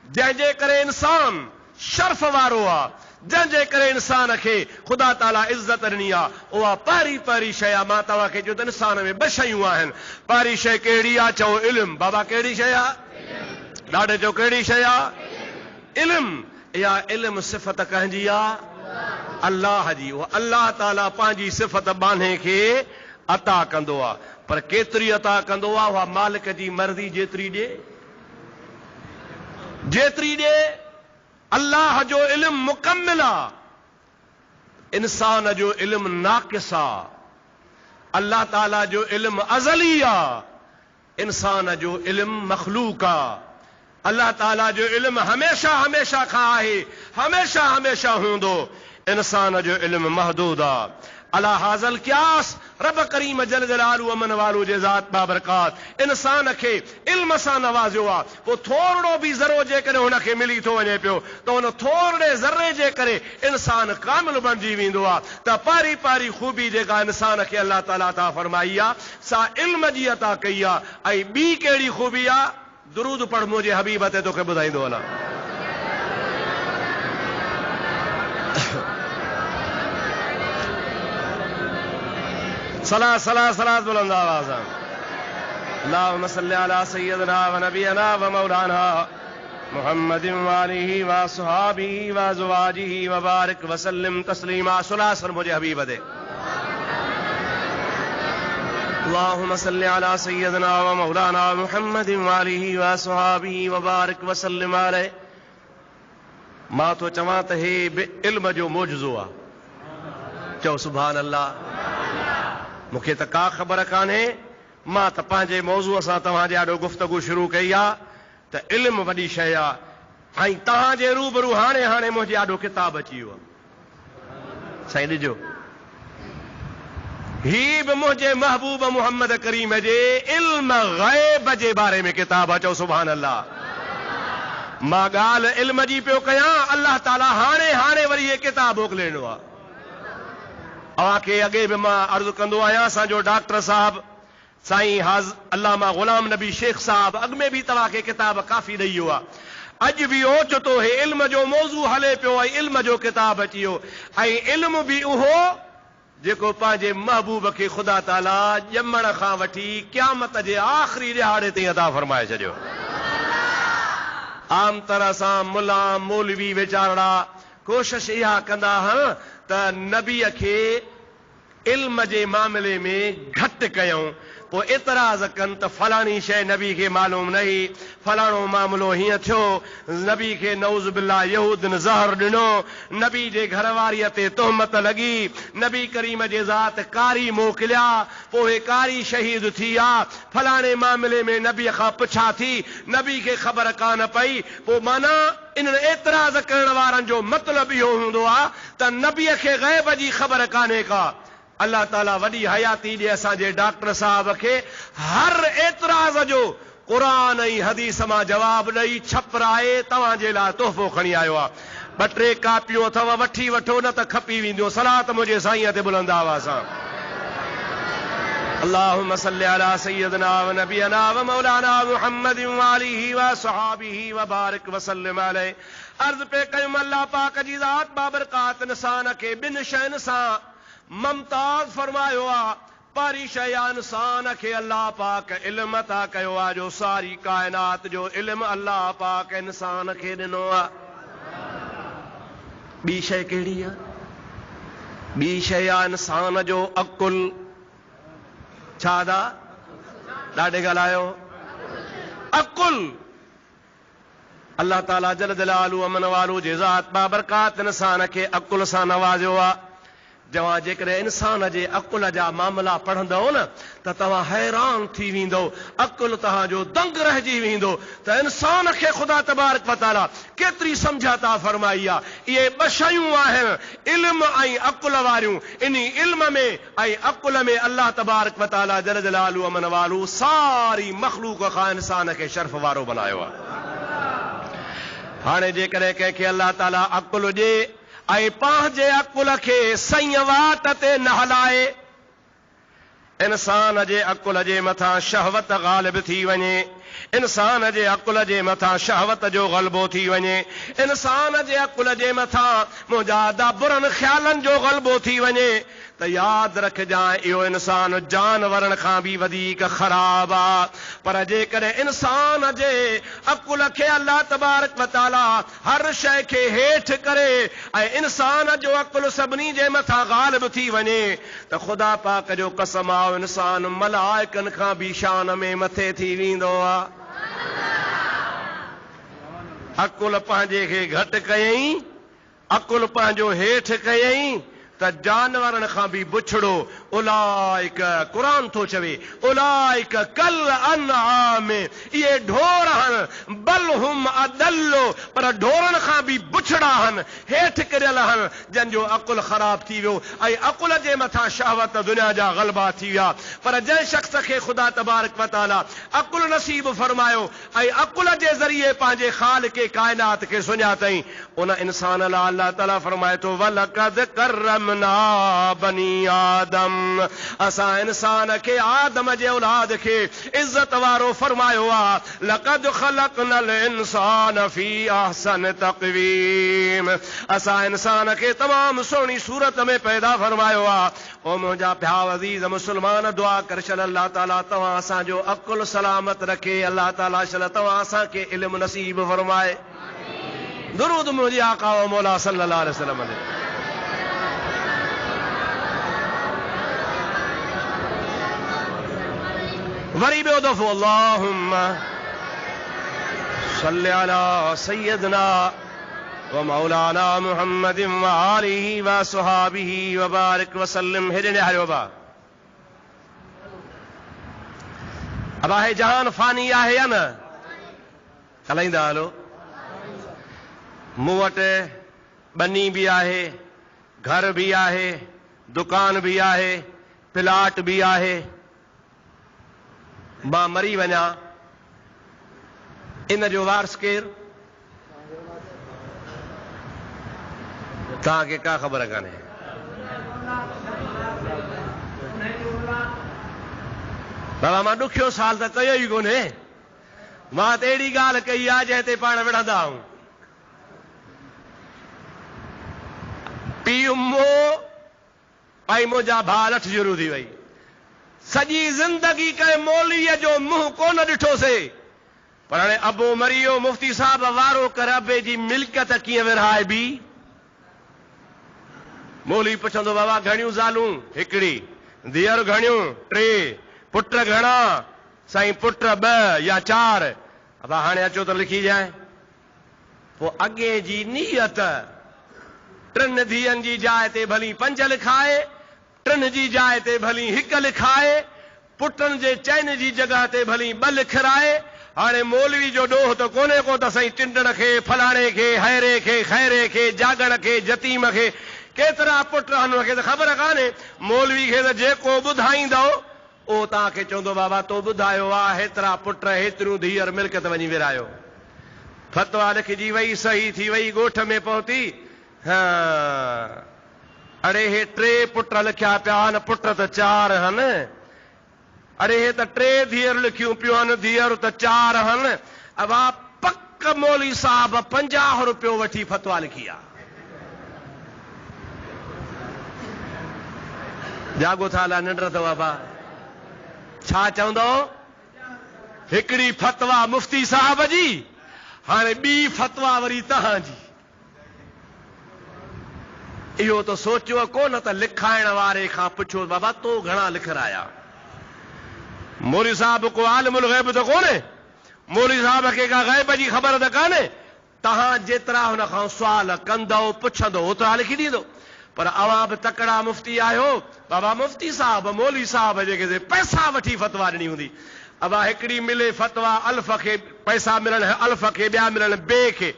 जंहिंजे करे इंसान शर्फ वारो आहे, जंहिंजे करे इंसान खे ख़ुदा ताला इज़त ॾिनी आहे, उहा पहिरीं शइ आहे। मां तव्हांखे चयो त इंसान में ॿ शयूं आहिनि। पहिरीं शइ कहिड़ी आहे? चओ इल्म। बाबा कहिड़ी शइ आहे? ॾाढे चओ कहिड़ी शइ आहे? इल्म। इहा इल्म सिफ़त कंहिंजी आहे? अल्लाह जी। उहा अल्लाह ताला पंहिंजी सिफ़त बाने खे अता कंदो आहे, पर केतिरी अता कंदो आहे? उहा मालिक जी मर्ज़ी जेतिरी ॾे, जेतिरी ॾे। अल्लाह जो इल्म मुकम्मिल आहे, इंसान जो इल्म नाक़िस आहे। अल्लाह ताला जो इल्म अज़ली आहे, इंसान जो इल्म मखलूक आहे। अल्लाह ताला जो इल्म हमेशा हमेशा खां आहे, हमेशा हमेशा हूंदो। इंसान जो इल्म महदूद आहे। अला हाज़ल क़ियास रब करीम जल जलालु अमन वालू जे ज़ात बाबरकात इंसान खे इल्म सां नवाज़ियो आहे, पोइ थोरो बि ज़रो जे करे हुनखे मिली थो वञे पियो त हुन थोरे ज़रे जे करे इंसान कामिल बणिजी वेंदो आहे। त पारी पारी ख़ूबी जेका इंसान खे अल्लाह ताला अता फरमाई आहे सा इल्म जी अता कई आहे। ऐं ॿी कहिड़ी ख़ूबी आहे? दुरूद पढ़ मुंहिंजे हबीब ते तोखे ॿुधाईंदो हलां। सलात सलात सलात बुलंद आवाज़ अल्लाहुम्मा सल्लि अला सय्यदिना व नबियना व मौलाना मुहम्मदिन व आलिहि व अस्हाबिहि व अज़वाजिहि व बारिक व सल्लिम तस्लीमा। सुलासर मुझे हबीब दे। अल्लाहुम्मा सल्लि अला सय्यदिना व मौलाना मुहम्मदिन व आलिहि व अस्हाबिहि व बारिक व सल्लिम अलैहि। मां तो चवां त हे इल्म जो मोजज़ो आहे। चओ सुभान अल्लाह। मूंखे त का ख़बर कान्हे, मां त पंहिंजे मौज़ूअ सां तव्हांजे ॾाढो गुफ़्तगू शुरू कई आहे त इल्म वॾी शइ आहे। ऐं तव्हांजे रूबरू हाणे हाणे मुंहिंजे ॾाढो किताब अची वियो आहे। साईं ॾिजो, ही बि मुंहिंजे महबूब मुहम्मद करीम जे इल्म ग़ैब जे बारे में किताब आहे। चओ सुभान अल्लाह। मां ॻाल्हि इल्म जी पियो कयां, अल्लाह ताला हाणे हाणे वरी ये किताब मोकिले ॾिनो आहे। अवांखे अॻे बि मां अर्ज़ु कंदो आहियां, असांजो डॉक्टर साहब साईं अल्लामा गुलाम नबी शेख साहब अॻ में बि तव्हांखे किताब काफ़ी ॾेई वियो आहे। अॼु बि ओचितो हे इल्म जो मौज़ू हले पियो ऐं इल्म जो किताब अची वियो। ऐं इल्म बि उहो जेको पंहिंजे महबूब खे ख़ुदा ताला ॼमण खां वठी क़यामत जे आख़िरी ॾिहाड़े ताईं अता फरमाए छॾियो। आम तरह सां मुला मौलवी वीचारा कोशिश इहा कंदा आहिनि त नबीअ खे इल्म जे मामले में घटि कयूं, पोइ एतिराज़ कनि त फलाणी शइ नबी खे मालूम न हुई, फलाणो मामिलो हीअं थियो, नबी खे नऊज़ बिल्लाह यहूदन ज़हर ॾिनो, नबी जे घरवारीअ ते तोहमत लॻी, नबी करीम जे ज़ात कारी मोकिलिया, पोइ हे कारी शहीद थी आहे, फलाणे मामले में नबीअ खां पुछा थी, नबी खे ख़बर कान पई। पोइ माना इन एतिराज़ करण वारनि जो मतिलबु इहो हूंदो आहे त नबीअ खे ग़ैब जी ख़बर कान्हे का। अल्लाह ताला वॾी हयाती ॾे असांजे डॉक्टर साहब खे हर एतिराज़ जो क़ुरान ऐं हदीस मां जवाब ॾेई छपराए तव्हांजे लाइ तोहफ़ो खणी आयो आहे। ॿ टे कापियूं अथव, वठी वठो न त खपी वेंदियूं। सलात मुंहिंजे साईं ते बुलंद आवाज़ सां। अल्लाहुम्मा सल्लि अला सय्यदिना व नबियना व मौलाना मुहम्मदिन व आलिहि व अस्हाबिहि व बारिक व सल्लिम अलैहि। अर्ज़ पे कयूं अल्लाह पाक जी ज़ात बाबरकात इंसान खे ॿिनि शयुनि सां ममताज़ फरमायो आहे। पहिरीं शइ इंसान खे अल्लाह पाक इल्म अता कयो आहे, जो सारी काइनात जो इल्म अल्लाह पाक इंसान खे ॾिनो आहे। ॿी शइ कहिड़ी आहे? ॿी शइ आहे इंसान जो अकुल। छा दा ॾाढे ॻाल्हायो? अकुल। अल्लाह ताला जल जलालु अमन वालू जे ज़ात बाबरकात इंसान खे अकुल सां नवाज़ियो आहे। जवां जेकॾहिं इंसान जे अकुल जा मामला पढ़ंदव न त तव्हां हैरान थी वेंदो, अकुल तव्हांजो दंग रहिजी वेंदो त इंसान खे ख़ुदा तबारक व तआला केतिरी सम्झाता फरमाई आहे। इहे ॿ शयूं आहिनि, इल्म ऐं अकुल वारियूं। इन इल्म में ऐं अकुल में अल्लाह तबारक व तआला जल जलालु अमन वालू सारी मख़लूक खां इंसान खे शर्फ वारो बनायो आहे। हाणे जेकॾहिं कंहिंखे अल्लाह ताला अकुल ॾे ऐं पंहिंजे अकुल खे सही वाट ते न हलाए, इंसान जे अकुल जे मथां शहवत ग़ालिब थी वञे, इंसान जे अकुल जे मथां शहवत जो ग़लबो थी वञे, इंसान जे अकुल जे मथां मुजादा बुरनि ख़्यालनि जो ग़लबो थी वञे, त यादि रखजांइ इहो इंसान जानवरनि खां बि वधीक ख़राब आहे। पर जेकॾहिं इंसान जे अकुल खे अल्लाह तबारक व तआला हर शइ खे हेठि करे ऐं इंसान जो अकुल सभिनी जे मथां ग़ालिब थी वञे त ख़ुदा पाक जो कसम आहे इंसान मलाइकनि खां बि शान में मथे थी वेंदो आहे। अकुल पंहिंजे खे घटि कयईं, अकुल पंहिंजो हेठि कयईं त जानवरनि खां बि बुछड़ो उलाइक कुरान तो चवे उलाइक कल अनआम ये ढोर हन बल हुम अदल्लो पर ढोरन खां भी बुछड़ा हन हेठ करियल हन जंहिंजो अकुल ख़राब थी वियो ऐं अकुल जे मथां शहवत दुनिया जा ग़लबा थी विया पर जंहिं शख़्स खे ख़ुदा तबारक व तआला अकुल नसीब फरमायो ऐं अकुल जे ज़रिए पंहिंजे ख़ालिक़ काइनात खे सुञातई उन इंसान लाइ अल्लाह ताला फरमाए थो वलक़द करमना बनी आदम असां इंसान खे आदम जे औलाद खे इज़त वारो फरमायो आहे लक़द ख़लक़नल इंसान फी अहसन तक़वीम असां इंसान खे तमामु सुहिणी सूरत में पैदा फरमायो आहे ओ मुंहिंजा प्यारा अज़ीज़ मुस्लमान दुआ कर छल अल्लाह ताला तव्हां असांजो अकुल सलामत रखे अल्लाह ताला छल तव्हां असांखे इल्मु नसीब फरमाए दुरूद मुंहिंजे आका व मौला सल्लल्लाहु अलैहि वसल्लम वरी ॿियो दफ़ो अल्लाहुम्मा सल्लि अला सय्यदना व मौलाना मुहम्मदिन व आलिहि व सुहाबिहि व बारिक व सल्लिम हेॾे हरियो बा अब आहे जहान फानी आहे या न हलाईंदा हलो मूं वटि बनी भी आहे घर भी आहे दुकान भी आहे प्लाट भी आहे मां मरी वञा इन जो वारस केरु तव्हांखे का ख़बर कान्हे बाबा मां ॾुखियो साल त कयो ई कोन्हे मां त अहिड़ी ॻाल्हि कई आहे जंहिं ते पाण विढ़ंदा आहियूं पीउ मो ऐं मुंहिंजा भाउ लठ जुरू थी वई सॼी ज़िंदगी कंहिं मौलवीअ जो मुंहुं कोन ॾिठोसीं पर हाणे अबो मरी वियो मुफ़्ती साहब वारो कर अबे जी मिल्कियत कीअं विरहाइबी मौलवी पुछंदो बाबा घणियूं ज़ालूं हिकिड़ी धीअर घणियूं टे पुट घणा साईं पुट 2 या 4 अब हाणे अचो त लिखी जाए पोइ अॻे जी नियत 3 धीअनि जी जाइ ते भली 5 लिखाए 3 जी जाइ ते भली 1 लिखाए पुटनि जे चैन जी जॻह ते भली 2 लिखाए हाणे मौलवी जो ॾोह त कोन्हे को त साईं टिंडण खे फलाणे खे हैरे खे खैरे खे जागण खे जतीम खे केतिरा पुट हुनखे त ख़बर कान्हे मौलवी खे त जेको ॿुधाईंदो ओ तव्हांखे चवंदो बाबा तो ॿुधायो आहे हेतिरा पुट हेतिरियूं धीअर मिल्कियत वञी विरायो फतवा लिखजी वई सही थी वई ॻोठ में पहुती अड़े हे 3 पुट लिखिया पिया आहिनि पुट त 4 आहिनि अड़े हे त 3 धीअर लिखियूं पियूं आहिनि धीअर त 4 आहिनि अब पक मौलवी साहब 50 रुपयो वठी फतवा लिखी आहे जागो था ला निंड अथव बाबा छा चवंदो हिकिड़ी फतवा मुफ्ती साहब जी हाणे ॿी फतवा वरी तव्हांजी इहो तो सोचियो कोन त लिखाइण वारे खां पुछो बाबा तो घणा लिखराया मौलवी साहब को आलिमुल गैब त कोन्हे मौलवी साहब खे का गैब जी ख़बर त कान्हे तव्हां जेतिरा हुन खां सुवाल कंदव पुछंदो ओतिरा लिखी ॾींदो पर अवां बि तकड़ा मुफ्ती आहियो बाबा मुफ्ती साहब मौलवी साहब जेके पैसा वठी फतवा ॾिनी हूंदी अब हिकिड़ी मिले फतवा अल्फ खे पैसा मिलण अल्फ खे ॿिया मिलण ॿिए खे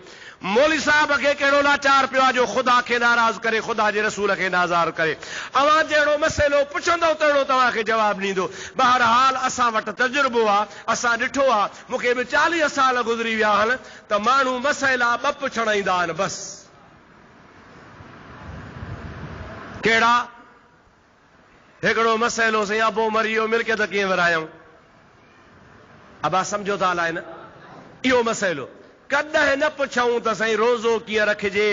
मौलवी साहब खे कहिड़ो लाचार पियो आहे जो ख़ुदा खे नाराज़ करे ख़ुदा जे रसूल खे नाज़ार करे अवां जहिड़ो मसइलो पुछंदो तहिड़ो तव्हांखे जवाबु ॾींदो बहरहाल असां वटि तजुर्बो आहे असां ॾिठो आहे मूंखे बि 40 साल गुज़री विया आहिनि त माण्हू मसइला 2 पुछण ईंदा आहिनि बसि कहिड़ा हिकिड़ो मसइलो साईं अबो मरी वियो मिल्कियत कीअं विरायूं अबा सम्झो था अलाए न इहो मसइलो कॾहिं न पुछऊं त साईं रोज़ो कीअं रखिजे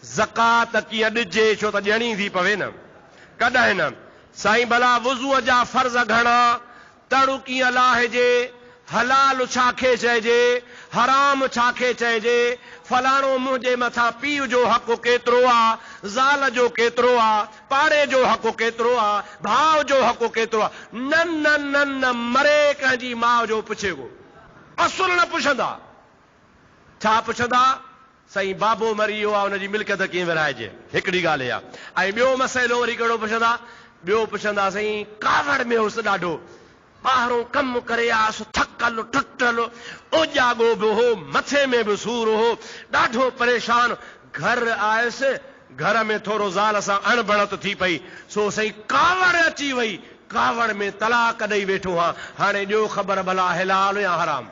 ज़कात कीअं ॾिजे छो त ॾियणी थी पवे न कॾहिं न साईं भला वुज़ूअ जा फर्ज़ घणा तड़ू कीअं लाहिजे हलाल छाखे चइजे हराम छाखे चइजे फलाणो मुंहिंजे मथां पीउ जो हक़ केतिरो आहे ज़ाल जो केतिरो आहे पाड़े जो हक़ केतिरो आहे भाउ जो हक़ केतिरो आहे न न न न मरे कंहिंजी माउ जो पुछे को असुल न पुछंदा छा पुछंदा साईं बाबो मरी वियो आहे हुनजी मिल्कियत कीअं विराइजे हिकिड़ी ॻाल्हि आहे ऐं ॿियो मसइलो वरी कहिड़ो पुछंदा ॿियो पुछंदासीं कावड़ में हुस ॾाढो ॿाहिरों कमु करे आयुसि थकल टुटल ओजागो बि हो मथे में बि सूर हो ॾाढो परेशान घर आयुसि घर में थोरो ज़ाल सां अणबणत थी पई सो सही कावड़ अची वई कावड़ में तलाक ॾेई वेठो हा हाणे ॾियो ख़बर भला हलाल या हराम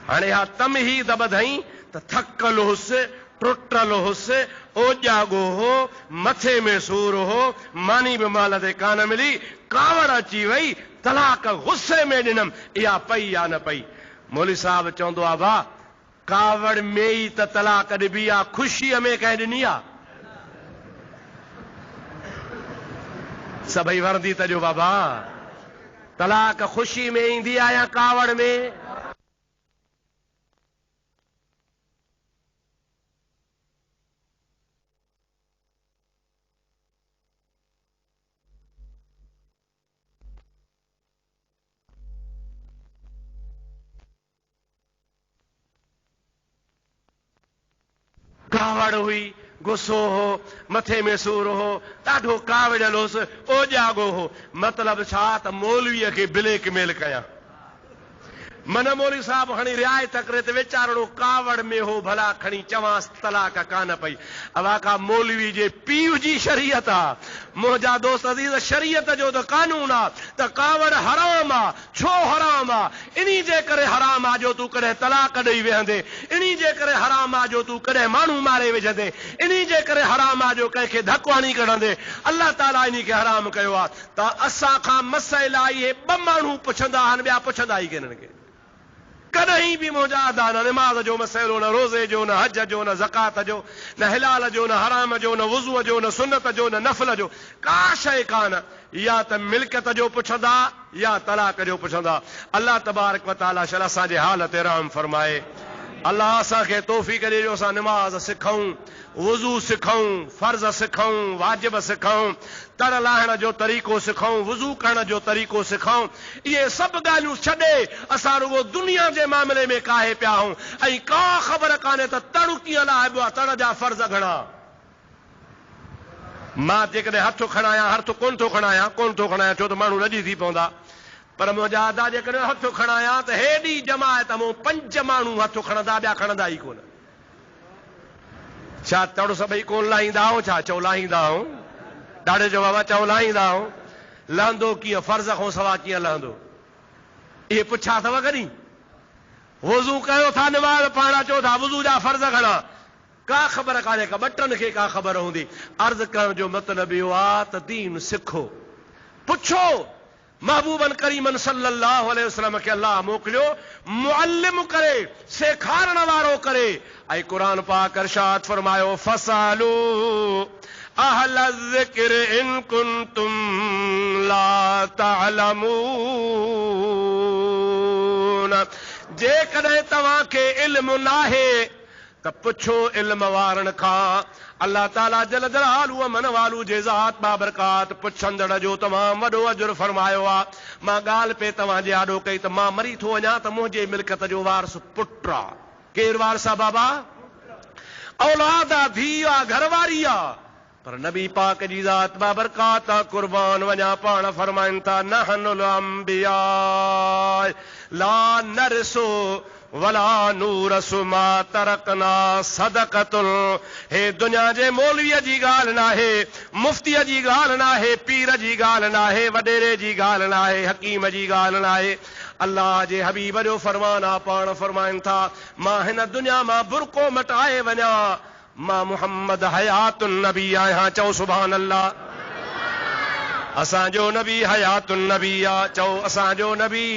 हाणे हा तमहीद ॿधई त थकल हुसि टुटल हुसि ओजागो हो मथे में सूर हो मानी बि माल ते कान मिली कावड़ अची वई तलाक गुस्से में ॾिनमि इहा पई या न पई मौली साहब चवंदो आहे वाह कावड़ में ई त तलाक ॾिबी आहे ख़ुशीअ में कंहिं ॾिनी आहे सभई वरदी तजो बाबा तलाक ख़ुशी में ईंदी आहे या कावड़ में कावड़ हुई गुस्सो हो मथे में सूर हो ॾाढो कावड़ियल होसि ओजागो हो मतिलब छा त मौलवीअ खे ब्लैकमेल कयां मन मौलवी साहब खणी रियायत करे त वीचारो कावड़ में हो भला खणी चवांसि तलाक कान पई अवाका मौलवी जे पीउ जी शरीयत आहे मुंहिंजा दोस्त अज़ीज़ शरीयत जो त कानून आहे त कावड़ हराम आहे छो हराम आहे इन्ही जे करे हराम आहे जो तूं कॾहिं तलाक ॾेई वेहंदे इन्ही जे करे हराम आहे जो तूं कॾहिं माण्हू मारे विझंदे इन्ही जे करे हराम आहे जो कंहिंखे धकवाणी कढंदे अल्लाह ताला इन्ही खे हराम कयो आहे त असां खां मसइला इहे ॿ माण्हू पुछंदा आहिनि ॿिया पुछंदा ई किन्हनि खे कॾहिं बि मुंहिंजा अदा न निमाज़ जो मसइलो न रोज़े जो न हज जो न ज़कात जो न हिलाल जो न हराम जो न वुज़ूअ जो न सुन्नत जो न नफ़ल जो का शइ कान या त मिल्कियत जो पुछंदा या तलाक जो पुछंदा अल्लाह तबारक व तआला शल असांजे हाल ते रहम फरमाए अल्लाह असांखे तौफ़ीक़ ॾे जो असां निमाज़ सिखूं वुज़ू सिखूं फर्ज़ सिखूं वाजिब सिखूं तर लाहिण जो तरीक़ो सिखूं वुज़ू करण जो तरीक़ो सिखूं इहे सभु ॻाल्हियूं छॾे असां रुगो दुनिया जे मामले में काहे पिया आहियूं ऐं का ख़बर कान्हे त तड़ कीअं लाहिबो आहे तड़ जा फर्ज़ घणा मां जेकॾहिं हथु खणायां हथु कोन थो खणायां छो त माण्हू रॼी थी पवंदा पर मुंहिंजा अदा जेकॾहिं हथु खणायां त हेॾी जमायत मूं 5 माण्हू हथु खणंदा ॿिया खणंदा ई कोन छा तड़ सभई कोन लाहींदा आहियो छा चओ लाहींदा आहियूं ॾाढे जो बाबा चओ लाहींदा आहियूं लहंदो कीअं फर्ज़ खां सवा कीअं लहंदो इहे पुछा अथव कॾहिं वुज़ू कयो था निमाज़ पाण अचो था वुज़ू जा फर्ज़ घणा का ख़बर कान्हे का ॿटनि खे का ख़बर हूंदी अर्ज़ करण जो मतिलबु इहो आहे त दीन सिखो पुछो महबूबन करीमन सल्लल्लाहु अलैहि वसल्लम खे अल्लाह मोकिलियो मुअल्लिम करे सेखारण वारो करे ऐं क़ुरान पाक इरशाद फरमायो फसालू अहल ज़िक्र इन कुंतुम ला तअलमून जेकॾहिं तव्हांखे इल्म नाहे त पुछो इल्म वारनि खां अल्लाह ताला जल जलालु मन वालू जे ज़ात बाबरकात पुछंदड़ जो तमामु वॾो अजुर फरमायो आहे मां ॻाल्हि पे तव्हांजे आॾो कई त मां मरी थो वञा त मुंहिंजे मिल्कियत जो वारस पुटु आहे केरु वारस आहे बाबा औलाद आहे धीउ आहे घरवारी आहे पर नबी पाक जी ज़ात बाबरकात कुर्बान वञा पाण फरमाइनि था नहनुल अंबिया ला नरसो वला नूरसु मा तरकना सदक़तुल हे दुनिया जे मौलवीअ जी ॻाल्हि नाहे मुफ्तीअ जी ॻाल्हि नाहे पीर जी ॻाल्हि नाहे वॾेरे जी ॻाल्हि नाहे हकीम जी ॻाल्हि नाहे अल्लाह जे हबीब जो फरमान आहे पाण फरमाइनि था मां हिन दुनिया मां बुरको मटाए वञा मां मुहम्मद हयातुन नबी आहियां चओ सुभान अल्लाह असांजो नबी हयातुन नबी आहे चओ असांजो नबी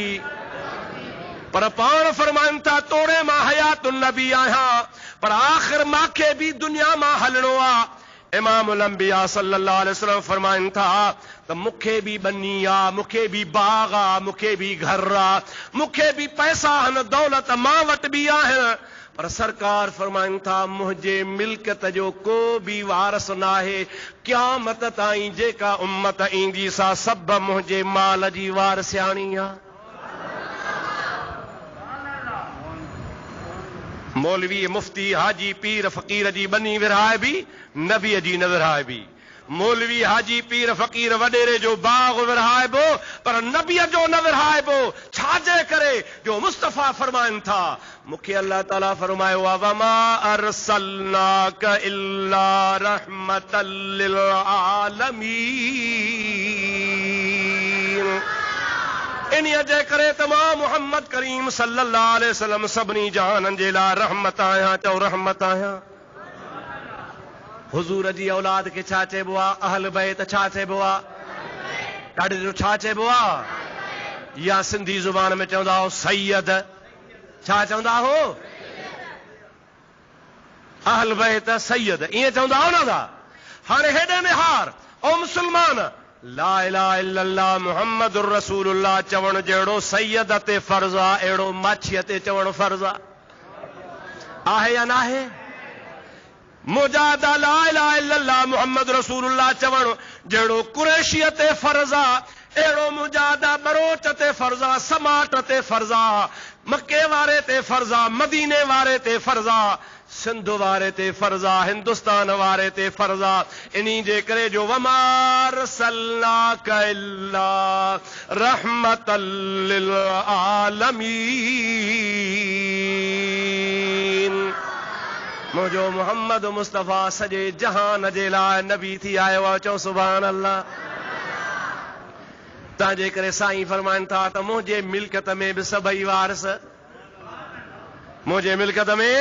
पर पाण फरमाइनि था तोड़े मां हयातुन नबी आहियां पर आख़िर मूंखे बि दुनिया मां हलणो आहे इमामुल अंबिया सल्लल्लाहु अलैहि वसल्लम फरमाइनि था त मूंखे बि बनी आहे मूंखे बि बाग़ आहे मूंखे बि घर आहे मूंखे बि पैसा आहिनि दौलत मां वटि बि आहिनि पर सरकार फरमाइनि था मुंहिंजे मिल्कियत जो को बि वारस नाहे क़यामत ताईं जेका उम्मत ईंदी सा सभु मुंहिंजे माल जी वारसियाणी आहे मौलवी मुफ्ती हाजी पीर फ़कीर जी बनी विरहाए बि नबीअ जी न विरहाए बि मौलवी हाजी पीर फ़कीर वडेरे जो बाग विरहाइबो पर नबीअ जो न विरहाइबो। छाजे करे जो मुस्तफ़ा फरमाइनि था मूंखे अल्लाह ताला फरमायो आहे वमा अरसलनाक इल्ला रहमतल लिल आलमीन। इन्हीअ जे करे त मां मुहम्मद करीम सल्लल्लाहु अलैहि वसल्लम सभिनी जहाननि जे लाइ रहमत आहियां। चओ रहमत आहियां। हुज़ूर जी औलाद खे छा चइबो आहे? अहल बैत। छा चइबो आहे? ॾाढे जो छा चइबो आहे? या सिंधी ज़ुबान में चवंदा हो सैयद। छा चवंदा हो? अहल बैत सैयद ईअं चवंदा हो न था। हाणे हेॾे में हार ओ मुस्लमान ला इलाहा इल्लल्लाह मुहम्मदुर रसूलुल्लाह चवण जहिड़ो सैयद ते फर्ज़ आहे अहिड़ो माछीअ ते चवण फर्ज़ आहे या न आहे? मुजादा ला इलाहा इल्लल्लाह मुहम्मद रसूलुल्लाह चवण जहिड़ो कुरैशीअ ते फर्ज़ आहे अहिड़ो मुजादा बरोच ते फर्ज़ आहे, समाट ते फर्ज़ आहे, मके वारे ते फर्ज़ आहे, मदीने वारे ते फर्ज़ आहे, सिंध वारे ते फर्ज़ आहे, हिंदुस्तान वारे ते फर्ज़ आहे। इन्ही जे करे जो वमा अरसलनाक इल्ला रहमतल लिल आलमीन। मुंहिंजो मोहम्मद मुस्तफ़ा सॼे जहान जे लाइ नबी थी आयो आहे। चओ सुभान अल्लाह। तंहिंजे करे साईं फरमाइनि था त मुंहिंजे मिल्कत में बि सभई वारस, मुंहिंजे मिल्कत में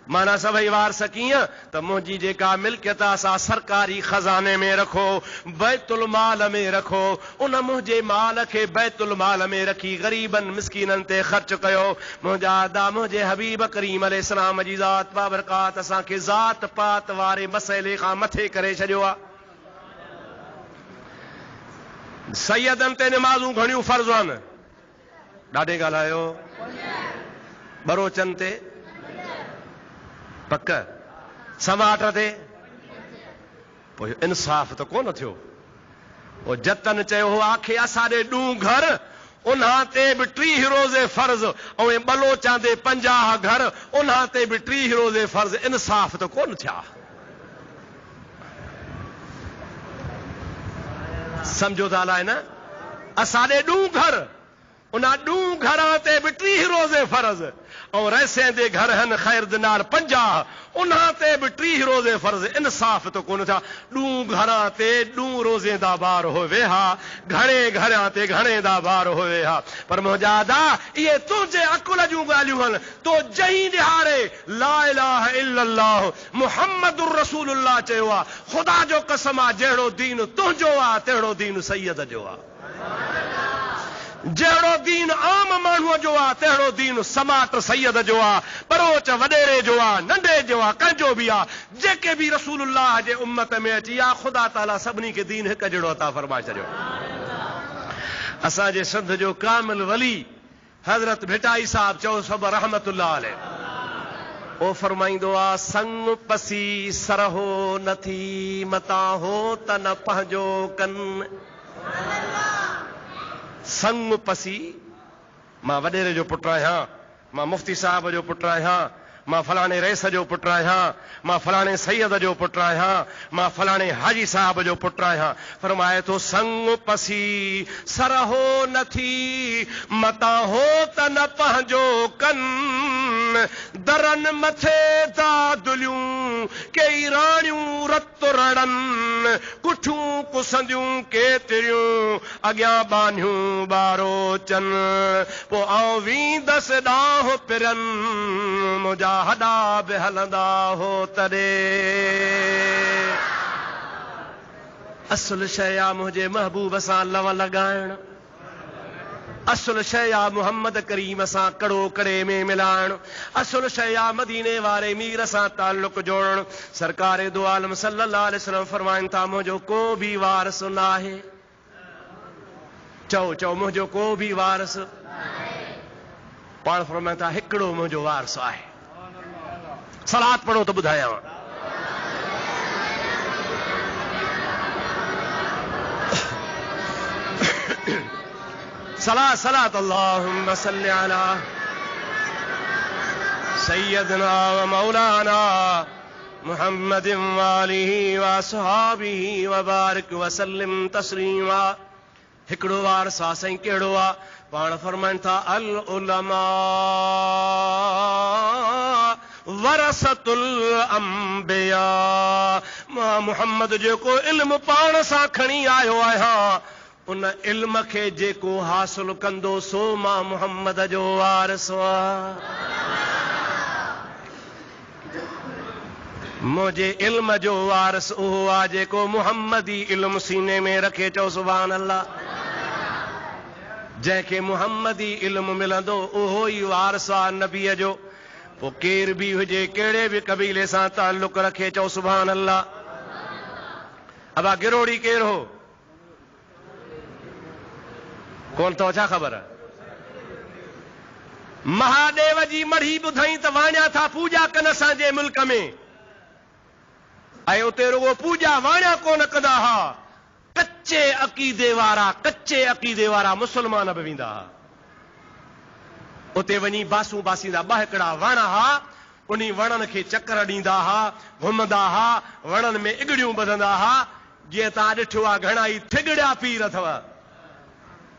माना सभई वारस कीअं त मुंहिंजी जेका मिल्कियत आहे सा सरकारी खज़ाने में रखो, बैतुल माल में रखो। उन मुंहिंजे माल खे बैतुल माल में रखी ग़रीबनि मिस्कीननि ते ख़र्च कयो। मुंहिंजा अदा मुंहिंजे हबीब करीम अलैहिस्सलाम जी ज़ात बाबरकात असांखे ज़ात पात वारे मसइले खां मथे करे छॾियो आहे। सैयदनि ते निमाज़ूं घणियूं फर्ज़ आहिनि? ॾाढे ॻाल्हायो। बरोचनि ते पक, समाट ते पोइ इंसाफ़ त कोन थियो। पोइ जतन चयो हो आखे असांजे ॾूं घर उन्हां ते बि 30 रोज़े फर्ज़ ऐं बलोचां ते 50 घर उन्हां ते बि 30 रोज़े फर्ज़। इंसाफ़ त कोन थिया। सम्झो था अलाए न? असांजे ॾूं घर उन्हां ॾूं घरां ते बि 30 रोज़े फर्ज़ ऐं रैसेंदे घर आहिनि ख़ैर दिनार 50 उन्हां ते बि 30 रोज़े फर्ज़। इंसाफ़ त कोन थिया। ॾूं घरां ते ॾूं रोज़े दा ॿार होवे हा, घणे घरां ते घणे दा ॿार होवे हा। पर मुंहिंजा अदा इहे तुंहिंजे अकुल जूं ॻाल्हियूं आहिनि। तो जहीं ॾिहारे ला इलाहा इल्लल्लाह मुहम्मदुर रसूलुल्लाह चयो आहे। ख़ुदा जो कसम आहे जहिड़ो दीन तुंहिंजो आहे तहिड़ो दीन सैयद जो आहे। जहिड़ो दीन आम माण्हूअ जो आहे तहिड़ो दीन समाट सैयद जो आहे, बरोच वॾेरे जो आहे, नंढे जो आहे, कंहिंजो बि आहे। जेके बि रसूलुल्लाह जे उम्मत में अची आहे ख़ुदा ताला सभिनी खे दीन हिकु जहिड़ो अता फरमाए छॾियो। असांजे सिंध जो कामिल वली हज़रत भिटाई साहब चओ सभु रहमतुल्लाह अलैह ओ फरमाईंदो आहे संग पसी सरहो नथी मता हो त न पंहिंजो कन। संग पसी मां वॾेरे जो पुटु आहियां, मां मुफ्ती साहब जो पुटु आहियां, मां फलाणे रईस जो पुटु आहियां, मां फलाणे सैयद जो पुटु आहियां, मां फलाणे हाजी साहब जो पुटु आहियां। फरमाए थो संग पसी सरहो नथी मता हो त न पंहिंजो कन। दरन मथे ता दुलियूं कई राणियूं रत रड़न, कुठियूं कुसंदियूं केतिरियूं अॻियां बानियूं ॿारो चन। पोइ आउं वींदसि ॾांहुं पिरन मुंहिंजा हॾा बि हलंदा हो तॾे। असुल शइ आहे मुंहिंजे महबूब सां लव लॻाइण। असुल शइ आहे मुहम्मद करीम सां कड़ो कड़े में मिलाइण। असुल शइ आहे मदीने वारे मीर सां ताल्लुक़ जोड़ण। सरकार दो आलम सल्लल्लाहु अलैहि वसल्लम फरमाइनि था मुंहिंजो को बि वारिस न आहे। चओ चओ मुंहिंजो को बि वारिस। पाण फरमाइनि था हिकिड़ो मुंहिंजो वारिस आहे। सलात पढ़ो त ॿुधायांव। सलात अल्लाहुम्मा सल्लि अला सय्यदना व मौलाना मुहम्मद वालिही व असहाबिही व बारिक वसल्लिम तस्लीमा। हिकिड़ो वार सा साईं कहिड़ो आहे? पाण फरमाइनि था अल उलमा वरसतुल अंबिया। मां मुहम्मद जेको इल्म पाण सां खणी आयो आहियां, उन इल्म खे जेको हासिल कंदो सो मां मुहम्मद जो वारिस आहियां। मुझे इल्म जो वारिस उहो आहे जेको मुहम्मदी इल्म सीने में रखे। चओ सुभान अल्लाह। जंहिंखे मुहम्मदी इल्म मिलंदो उहो ई वारिस आहे नबीअ जो। पोइ केर बि हुजे, कहिड़े बि कबीले सां ताल्लुक रखे। चओ सुभान अल्लाह। अबा गिरोड़ी केर हो? कोन तो छा ख़बर? महादेव जी मढ़ी ॿुधई त वाणिया था पूजा कनि असांजे मुल्क में, ऐं उते रुगो पूजा वाणिया कोन कंदा हुआ। कच्चे अक़ीदे वारा मुस्लमान बि वेंदा हुआ। उते वञी बासूं बासींदा। ॿ हिकिड़ा वण हुआ, उन वणनि खे चकर ॾींदा हुआ, घुमंदा हुआ, वणनि में इगड़ियूं ॿधंदा हुआ। जीअं तव्हां ॾिठो आहे घणा ई थिगड़िया पीर अथव।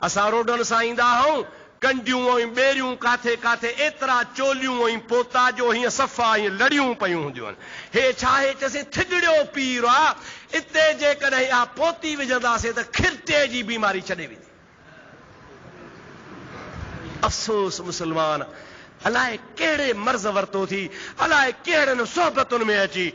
असां रोडनि सां ईंदा आहियूं, कंडियूं ऐं ॿेरियूं काथे काथे एतिरा चोलियूं ऐं पोता जो हीअं सफ़ा हीअं लड़ियूं पयूं हूंदियूं आहिनि। हे छा आहे? चइसि थिगड़ियो पीर आहे। इते जेकॾहिं इहा पोती विझंदासीं त खिरटे जी बीमारी छॾे वेंदी। अफ़सोस मुस्लमान अलाए कहिड़े मर्ज़ वरितो थी, अलाए कहिड़नि सोहबतुनि में अची।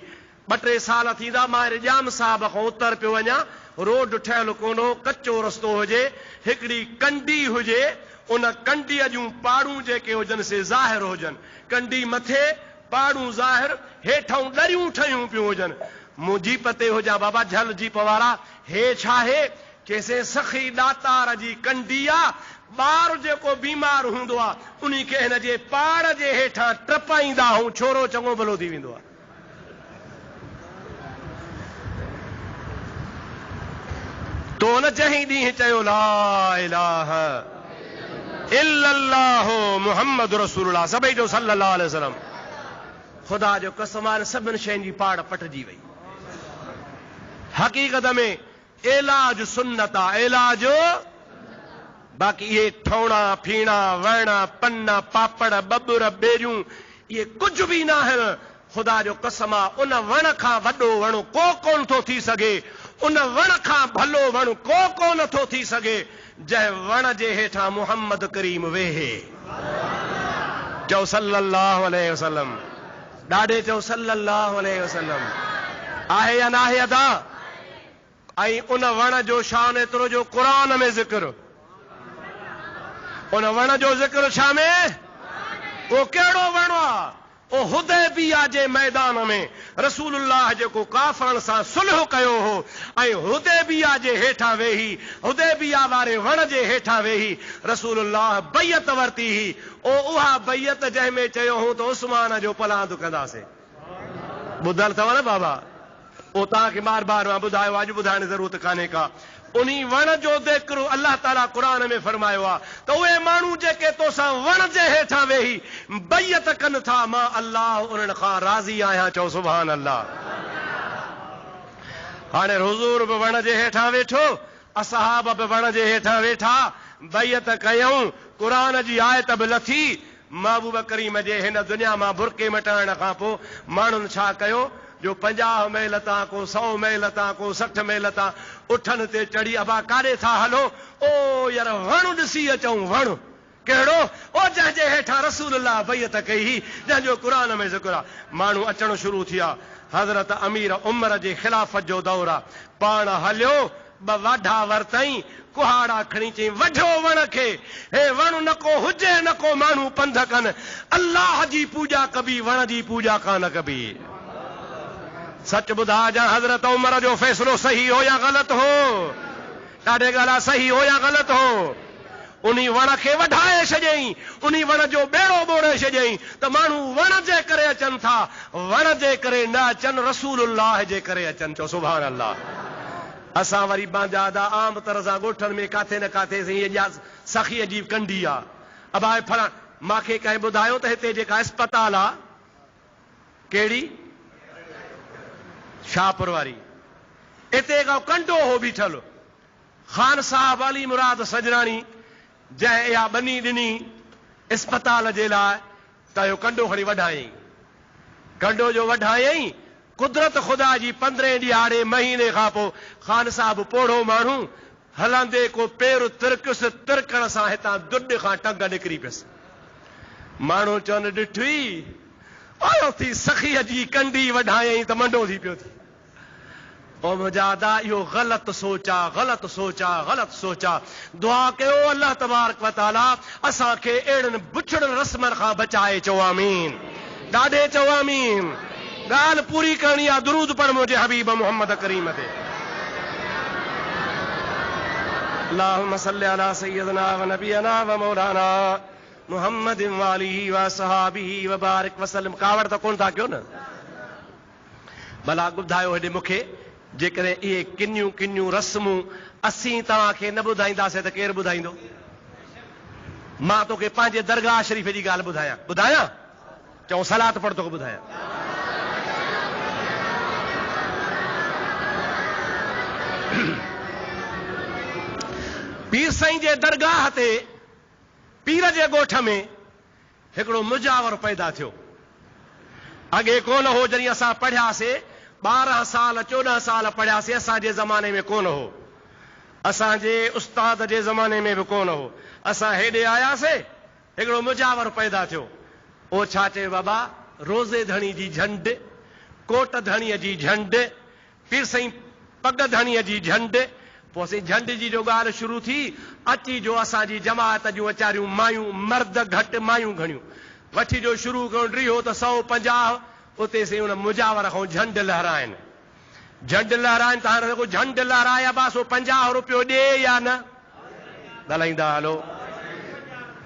2-3 साल थींदा मां रिजाम साहब खां उतर पियो वञा। रोड ठहियल कोन हो, कचो रस्तो हुजे, हिकिड़ी कंडी हुजे, उन कंडीअ जूं पाड़ूं जेके हुजनि से ज़ाहिर हुजनि। कंडी मथे, पाड़ूं ज़ाहिर, हेठां दरियूं ठहियूं पियूं हुजनि। मूं जीप ते हुजां बाबा झल जीप वारा। हे छा आहे? चइसे सखी दातार जी कंडी आहे। ॿार जेको बीमार हूंदो आहे उन खे हिन जे पाड़ जे हेठां टपाईंदा हूं, छोरो चङो भलो थी वेंदो आहे। तो न जंहिं ॾींहुं चयो ला इलाहा इल्लल्लाहु मुहम्मद रसूलुल्लाह, सभई जो सल्लल्लाहु अलैहि वसल्लम, ख़ुदा जो कसम आहे सभिनि शयुनि जी पाड़ पटिजी वई। हक़ीक़त में इलाज सुन्नत आहे, इलाज। बाक़ी ये ठौणा फीणा वणा पन्ना पापड़ बबुर बेरियूं ये कुझु बि न आहिनि। ख़ुदा जो कसम आहे उन वण खां वॾो वण को कोन थो थी सघे, उन वण खां भलो वण को कोन थो थी सघे जंहिं वण जे हेठां मुहम्मद करीम वेहे। चओ सल्लल्लाहु अलैहि वसल्लम। ॾाढे चओ सल्लल्लाहु अलैहि वसल्लम। आहे या न आहे अदा? ऐं उन वण जो शान एतिरो जो क़ुरान में ज़िक्र। उन वण जो ज़िक्र छा में? वो कहिड़ो वण आहे? ओ हुदैबिया जे मैदान में रसूलुल्लाह जेको काफ़रनि सां सुलह कयो हो, ऐं हुदैबिया जे हेठां वेही, हुदैबिया वारे वण जे हेठां वेही रसूलुल्लाह बैयत वरिती ही। ओ उहा बैयत जंहिं में चयो हो त उस्मान जो पलांद कंदासीं। ॿुधल अथव न बाबा? ओ तव्हांखे बार बार मां ॿुधायो, अॼु ॿुधाइण जी ज़रूरत कान्हे का। उन्ही वण जो ज़िक्र अल्लाह ताला क़ुरान में फरमायो आहे त उहे माण्हू जेके तोसां वण जे हेठां वेही बैयत कनि था, मां अल्लाह उन्हनि खां राज़ी आहियां। चओ सुभान अल्लाह। हाणे हुज़ूर बि वण जे हेठां वेठो, असहाब बि वण जे हेठां वेठा, बैयत कयऊं, क़ुरान जी आयत बि लथी। महबूब करीम जे हिन दुनिया मां बुरके मटाइण खां पोइ माण्हुनि छा कयो जो 50 मैल तां को 100 मैल तां को 60 मैल तां उठनि ते चढ़ी अबा काॾे था हलो? ओ यार वण ॾिसी अचूं। वण कहिड़ो? ओ जंहिंजे हेठां रसूलुल्लाह बैयत कई ही, जंहिंजो क़ुरान में ज़िक्र आहे। माण्हू अचणु शुरू थिया। हज़रत अमीर उमर जे ख़िलाफ़त जो दौर आहे। पाण हलियो, 2 वाढा वरतई, कुहाड़ा खणी चई वढो वण खे। हे वण न को हुजे न को माण्हू पंध कनि, अल्लाह जी पूजा कबी, वण जी पूजा कान कबी। सच ॿुधा जा हज़रत उमर जो फ़ैसिलो सही हो या ग़लत हो? ॾाढे ॻाल्हि सही हो या ग़लत हो? उन्ही वण खे वढाए छॾियईं, उन्ही वण जो बेड़ो ॿोड़े छॾियईं त माण्हू वण जे करे अचनि था, वण जे करे न अचनि, रसूलुल्लाह जे करे अचनि। चओ सुभान अल्लाह। असां वरी बांजादा आम तरह सां ॻोठनि में काथे न काथे हीअ सखी अजीब कंडी आहे। अब आहे फला मूंखे कंहिं ॿुधायो त हिते जेका अस्पताल आहे, कहिड़ी शाहपुर वारी इते का कंडो हो बीठल खान साहब अली मुराद सजरानी जंहिं इहा बनी ॾिनी इस्पताल जे लाइ त इहो कंडो खणी वढायईं कंडो जो वढायईं कुदरत ख़ुदा जी 15 ॾियारे महीने खां पोइ खान साहब पोढ़ो माण्हू हलंदे को पेर तिरकुसि तिरकण सां हितां दुॾ खां टंग निकिरी पियसि माण्हू चवनि ॾिठी आयो थी सखीअ जी कंडी वढायईं त मंडो थी पियो थी ओ मुजादा इहो ग़लति सोचा ग़लति सोचा ग़लति सोचा दुआ कयो अल्लाह तबारक व तआला असांखे अहिड़नि बुछड़नि रस्मनि खां बचाए चओ आमीन ॾाढे चओ आमीन ॻाल्हि पूरी करणी आहे दुरूद पढ़ मुंहिंजे हबीब मोहम्मद करीम ते अल्लाहुम्मा सल्लि अला सय्यदना व नबियना व मौलाना मुहम्मद व आलिहि व सहाबिहि व बारिक वसल्लम कावड़ त कोन था कयो न भला ॿुधायो हेॾे मूंखे जेकॾहिं इहे किनियूं किनियूं रस्मूं असीं तव्हांखे न ॿुधाईंदासीं त केरु ॿुधाईंदो मां तोखे पंहिंजे दरगाह शरीफ़ जी ॻाल्हि ॿुधायां चऊं सलात पढ़ तोखे ॿुधायां पीर साईं जे दरगाह ते पीर जे ॻोठ में हिकिड़ो मुजावर पैदा थियो अॻे कोन हो जॾहिं असां पढ़ियासीं 12 साल 14 साल पढ़ियासीं असांजे ज़माने में कोन हो असांजे उस्ताद जे ज़माने में बि कोन हो असां हेॾे आयासीं हिकिड़ो मुजावर पैदा थियो ओ छा चए बाबा रोज़े धणी जी झंड कोट धणीअ जी झंड पीर साईं पग धणीअ जी झंड पोइ असीं झंड जी जो ॻाल्हि शुरू थी अची जो असांजी जमात जूं वीचारियूं मायूं मर्द घटि मायूं घणियूं वठी जो शुरू कयो ड्रियो त 150 उते से उन मुजावर खां झंड लहराइनि त हाणे झंड लहराया बस 50 रुपयो ॾे या न ॻाल्हाईंदा हलो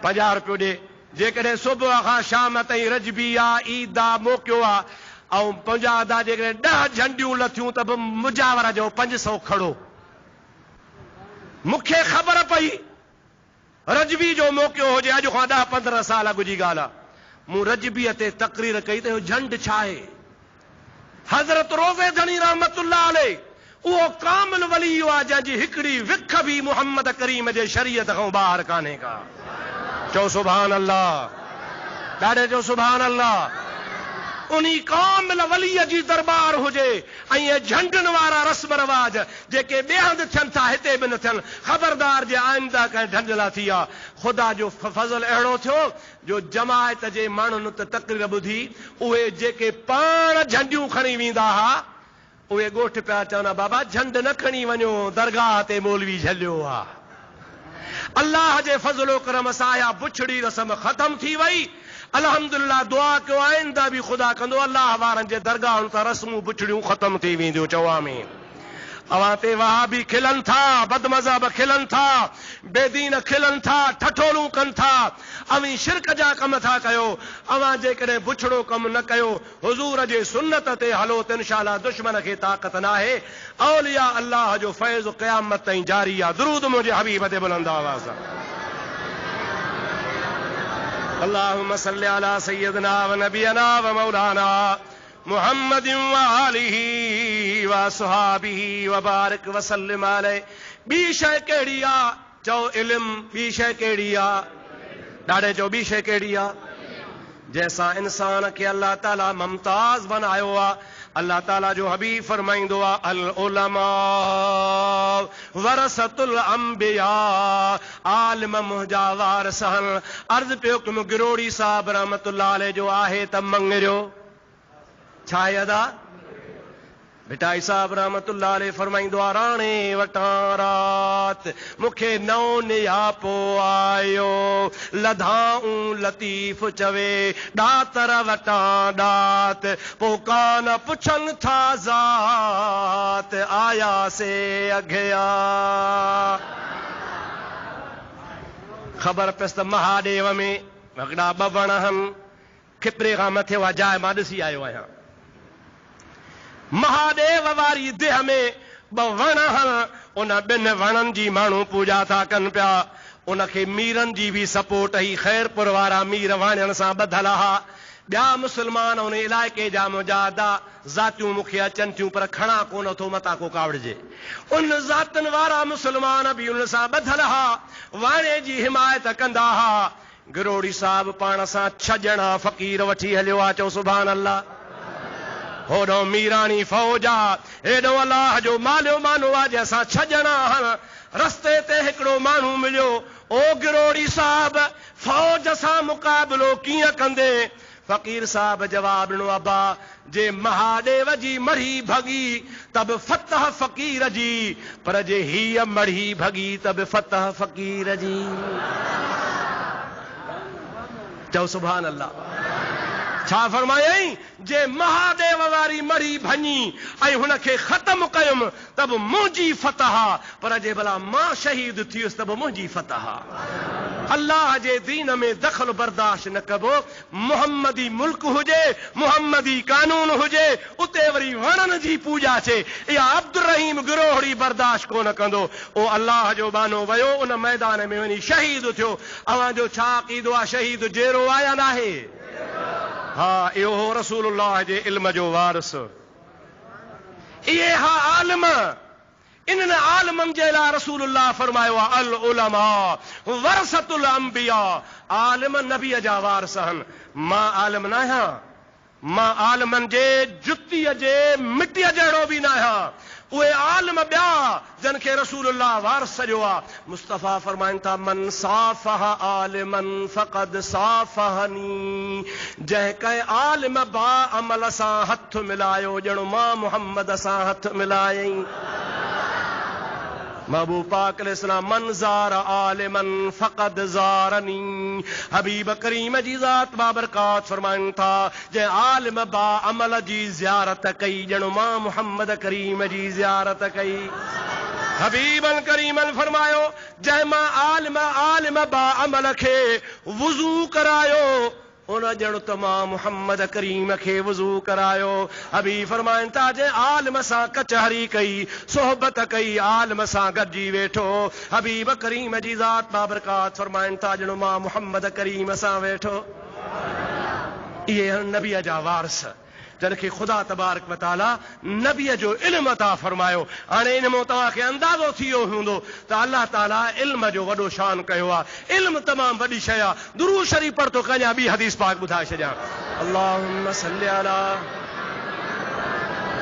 50 रुपयो ॾे जेकॾहिं सुबुह खां शाम ताईं रजबी आहे ईद आहे मोकियो आहे ऐं 50 जेकॾहिं 10 झंडियूं लथियूं त बि मुजावर जो 500 खड़ो मूंखे ख़बर पई रजबी जो मोकियो हुजे अॼु खां 10-15 साल अॻु जी ॻाल्हि आहे मूं रजबीअ ते तक़रीर कई त इहो झंड छा आहे हज़रत रोज़े धणी रहमतुल्लाह अलैह उहो कामिल वली आहे जंहिंजी हिकिड़ी विख बि मुहम्मद करीम जे शरीयत खां ॿाहिरि कान्हे का चओ सुभान अल्लाह ॾाढे चओ सुभान अल्लाह उन्ही कामिल वलीअ जी दरबार हुजे ऐं झंडनि वारा रस्म रवाज जेके ॿिए हंधि थियनि था हिते बि न थियनि ख़बरदार जे आइंदा कंहिं ढंढला थी आहे ख़ुदा जो फज़ल अहिड़ो थियो जो जमायत जे माण्हुनि त तक़रीर ॿुधी उहे जेके पाण झंडियूं खणी वेंदा हुआ उहे ॻोठ पिया चवनि बाबा झंड न खणी वञो दरगाह ते मौलवी झलियो आहे अल्लाह जे फज़लो करम सां इहा बुछड़ी रस्म ख़तम थी वई अल्हम्दुलिल्लाह दुआ कयो आइंदा बि ख़ुदा कंदो अल्लाह वारनि जे दरगाहुनि तां रस्मूं बुछड़ियूं ख़तम थी वेंदियूं चओ आमीन अवां ते वहाबी खिलन था बदमज़हब खिलन था बेदीन खिलन था ठठोलूं कनि था अवी शिरक जा कम था कयो अवां जेकॾहिं बुछड़ो कमु न कयो हुज़ूर जे सुन्नत ते हलो त इंशाअल्लाह दुश्मन खे ताक़त न आहे औलिया अल्लाह जो फैज़ क़यामत ताईं जारी आहे दुरूद मुंहिंजे हबीब ते बुलंद आवाज़ अल्लाहुम्मा सल्लि अला सय्यदना व नबियना व मौलाना मुहम्मद व आलिहि व सहाबिहि व बारिक वसल्लम अलैहि ॿी शइ कहिड़ी आहे चओ इल्मु ॿी शइ कहिड़ी आहे ॾाढे चओ ॿी शइ कहिड़ी आहे जंहिंसां इंसान खे अल्लाह ताला मुमताज़ बनायो आहे अल्लाह ताला जो हबीब फरमाईंदो आहे अल उलमा वरसतुल अंबिया आलिम मुंहिंजा वारिस आहिनि अर्ज़ पियो कयुमि गिरोड़ी साहब रहमतुल्लाह अलैह जो आहे त मंगरियो छा अदा भिटाई साहब रहमतुल्लाह अलैह फरमाईंदो आहे राणे वटां रात मूंखे नओ नियापो आयो लधाऊं लतीफ़ चवे ॾातर वटां ॾात पोइ कान पुछनि था ज़ात आया से अघिया ख़बर पियसि त महादेव में हिकिड़ा 2 वण आहिनि खिपरे खां मथे उहा जाइ मां ॾिसी आयो आहियां महादेव वारी देह में 2 वण आहिनि उन 2 वणनि जी माण्हू पूॼा था कनि पिया उनखे मीरनि जी बि सपोर्ट ही ख़ैरपुर वारा मीर वाणियुनि सां ॿधल हा ॿिया मुस्लमान उन इलाइक़े जा मुजाहिदा ज़ातियूं मूंखे अचनि थियूं पर खणा कोन थो मतां को कावड़िजे। उन ज़ातनि वारा मुस्लमान बि उन सां ॿधल हा, वाणे जी हिमायत कंदा हा। गिरोड़ी साहब पाण सां 6 ॼणा फ़क़ीर वठी हलियो आहे। चओ सुभान अल्लाह। होॾो मीरानी फौज आ, हेॾो अलाह जो मालियो मानो आहे जंहिंसां 6 ॼणा आहिनि। रस्ते ते हिकिड़ो माण्हू मिलियो, ओ गिरोड़ी साहब फौज सां मुक़ाबिलो कीअं कंदे? फ़क़ीर साहब जवाब ॾिनो, अबा जे महादेव जी मढ़ी भॻी त बि फतह फ़क़ीर जी, पर जे हीअ मढ़ी भॻी त बि फतह फ़क़ीर जी। चओ सुभान अल्लाह। छा फरमायई? जे महादेव वारी मढ़ी भञी ऐं हुनखे ख़त्म कयुमि त बि मुंहिंजी फतह, पर जे भला मां शहीद थियुसि त बि मुंहिंजी फतह। अल्लाह जे दीन में दख़ल बर्दाश्त न कबो। मुहम्मदी मुल्क हुजे, मुहम्मदी कानून हुजे, उते वरी वणनि जी पूॼा थे, इहा अब्दुर रहीम गिरोहड़ी बर्दाश्त कोन कंदो। ओ अल्लाह जो बानो वियो, उन मैदान में वञी शहीद थियो। अवां जो छा अक़ीदो आहे? शहीद जेरो आया नाहे? हा, इहो हो रसूलुल्लाह जे इल्म जो वारिस। इहे हा आलिम। इन्हनि आलिमनि जे लाइ रसूलुल्लाह फरमायो आहे, अल उलमा वरसतुल अंबिया। आलिम नबीअ जा वारिस आहिनि। मां आलिम न आहियां, मां आलिमनि जे जुतीअ जे मिटीअ जहिड़ो बि न आहियां। उहे आलिम ॿिया जन खे रसूलुल्लाह वारिस सॼो आहे। मुस्तफ़ा फरमाइनि था, मन साफ़ह आलिमन फ़क़द साफ़हनी। जंहिं कंहिं आलिम बा अमल सां हथ मिलायो, ॼण मां मुहम्मद सां हथ मिलायई। महबूब पाक अलैहिस्सलाम, मन ज़ार आलिमन फ़क़द ज़ारनी। हबीब करीम जी ज़ात बाबरकात फरमाइनि था, जंहिं आलिम बा अमल जी ज़ियारत कई, ॼण मां मुहम्मद करीम जी ज़ियारत कई। हबीबन करीमन फरमायो, जंहिं मां आलिम बा अमल खे वुज़ू करायो, उन ॼण त मां मुहम्मद करीम खे वुज़ू करायो। हबीब फरमाइनि था, जंहिं आलिम सां कचहरी कई, सोहबत कई, आलिम सां गॾिजी वेठो, हबीब करीम जी ज़ात बाबरकात फरमाइनि था, ॼण मां मुहम्मद करीम सां वेठो। इहे नबीअ जा वारिस जन खे ख़ुदा तबारक व तआला नबीअ जो इल्म अता फरमायो। हाणे इन मां तव्हांखे अंदाज़ो थी वियो हूंदो त अल्लाह ताला इल्म जो वॾो शान कयो आहे। इल्म तमामु वॾी शइ आहे। दुरूद शरीफ़ पढ़ तो कयां, ॿी हदीस पाक ॿुधाए छॾियां। अल्लाहुम्मा सल्लि अला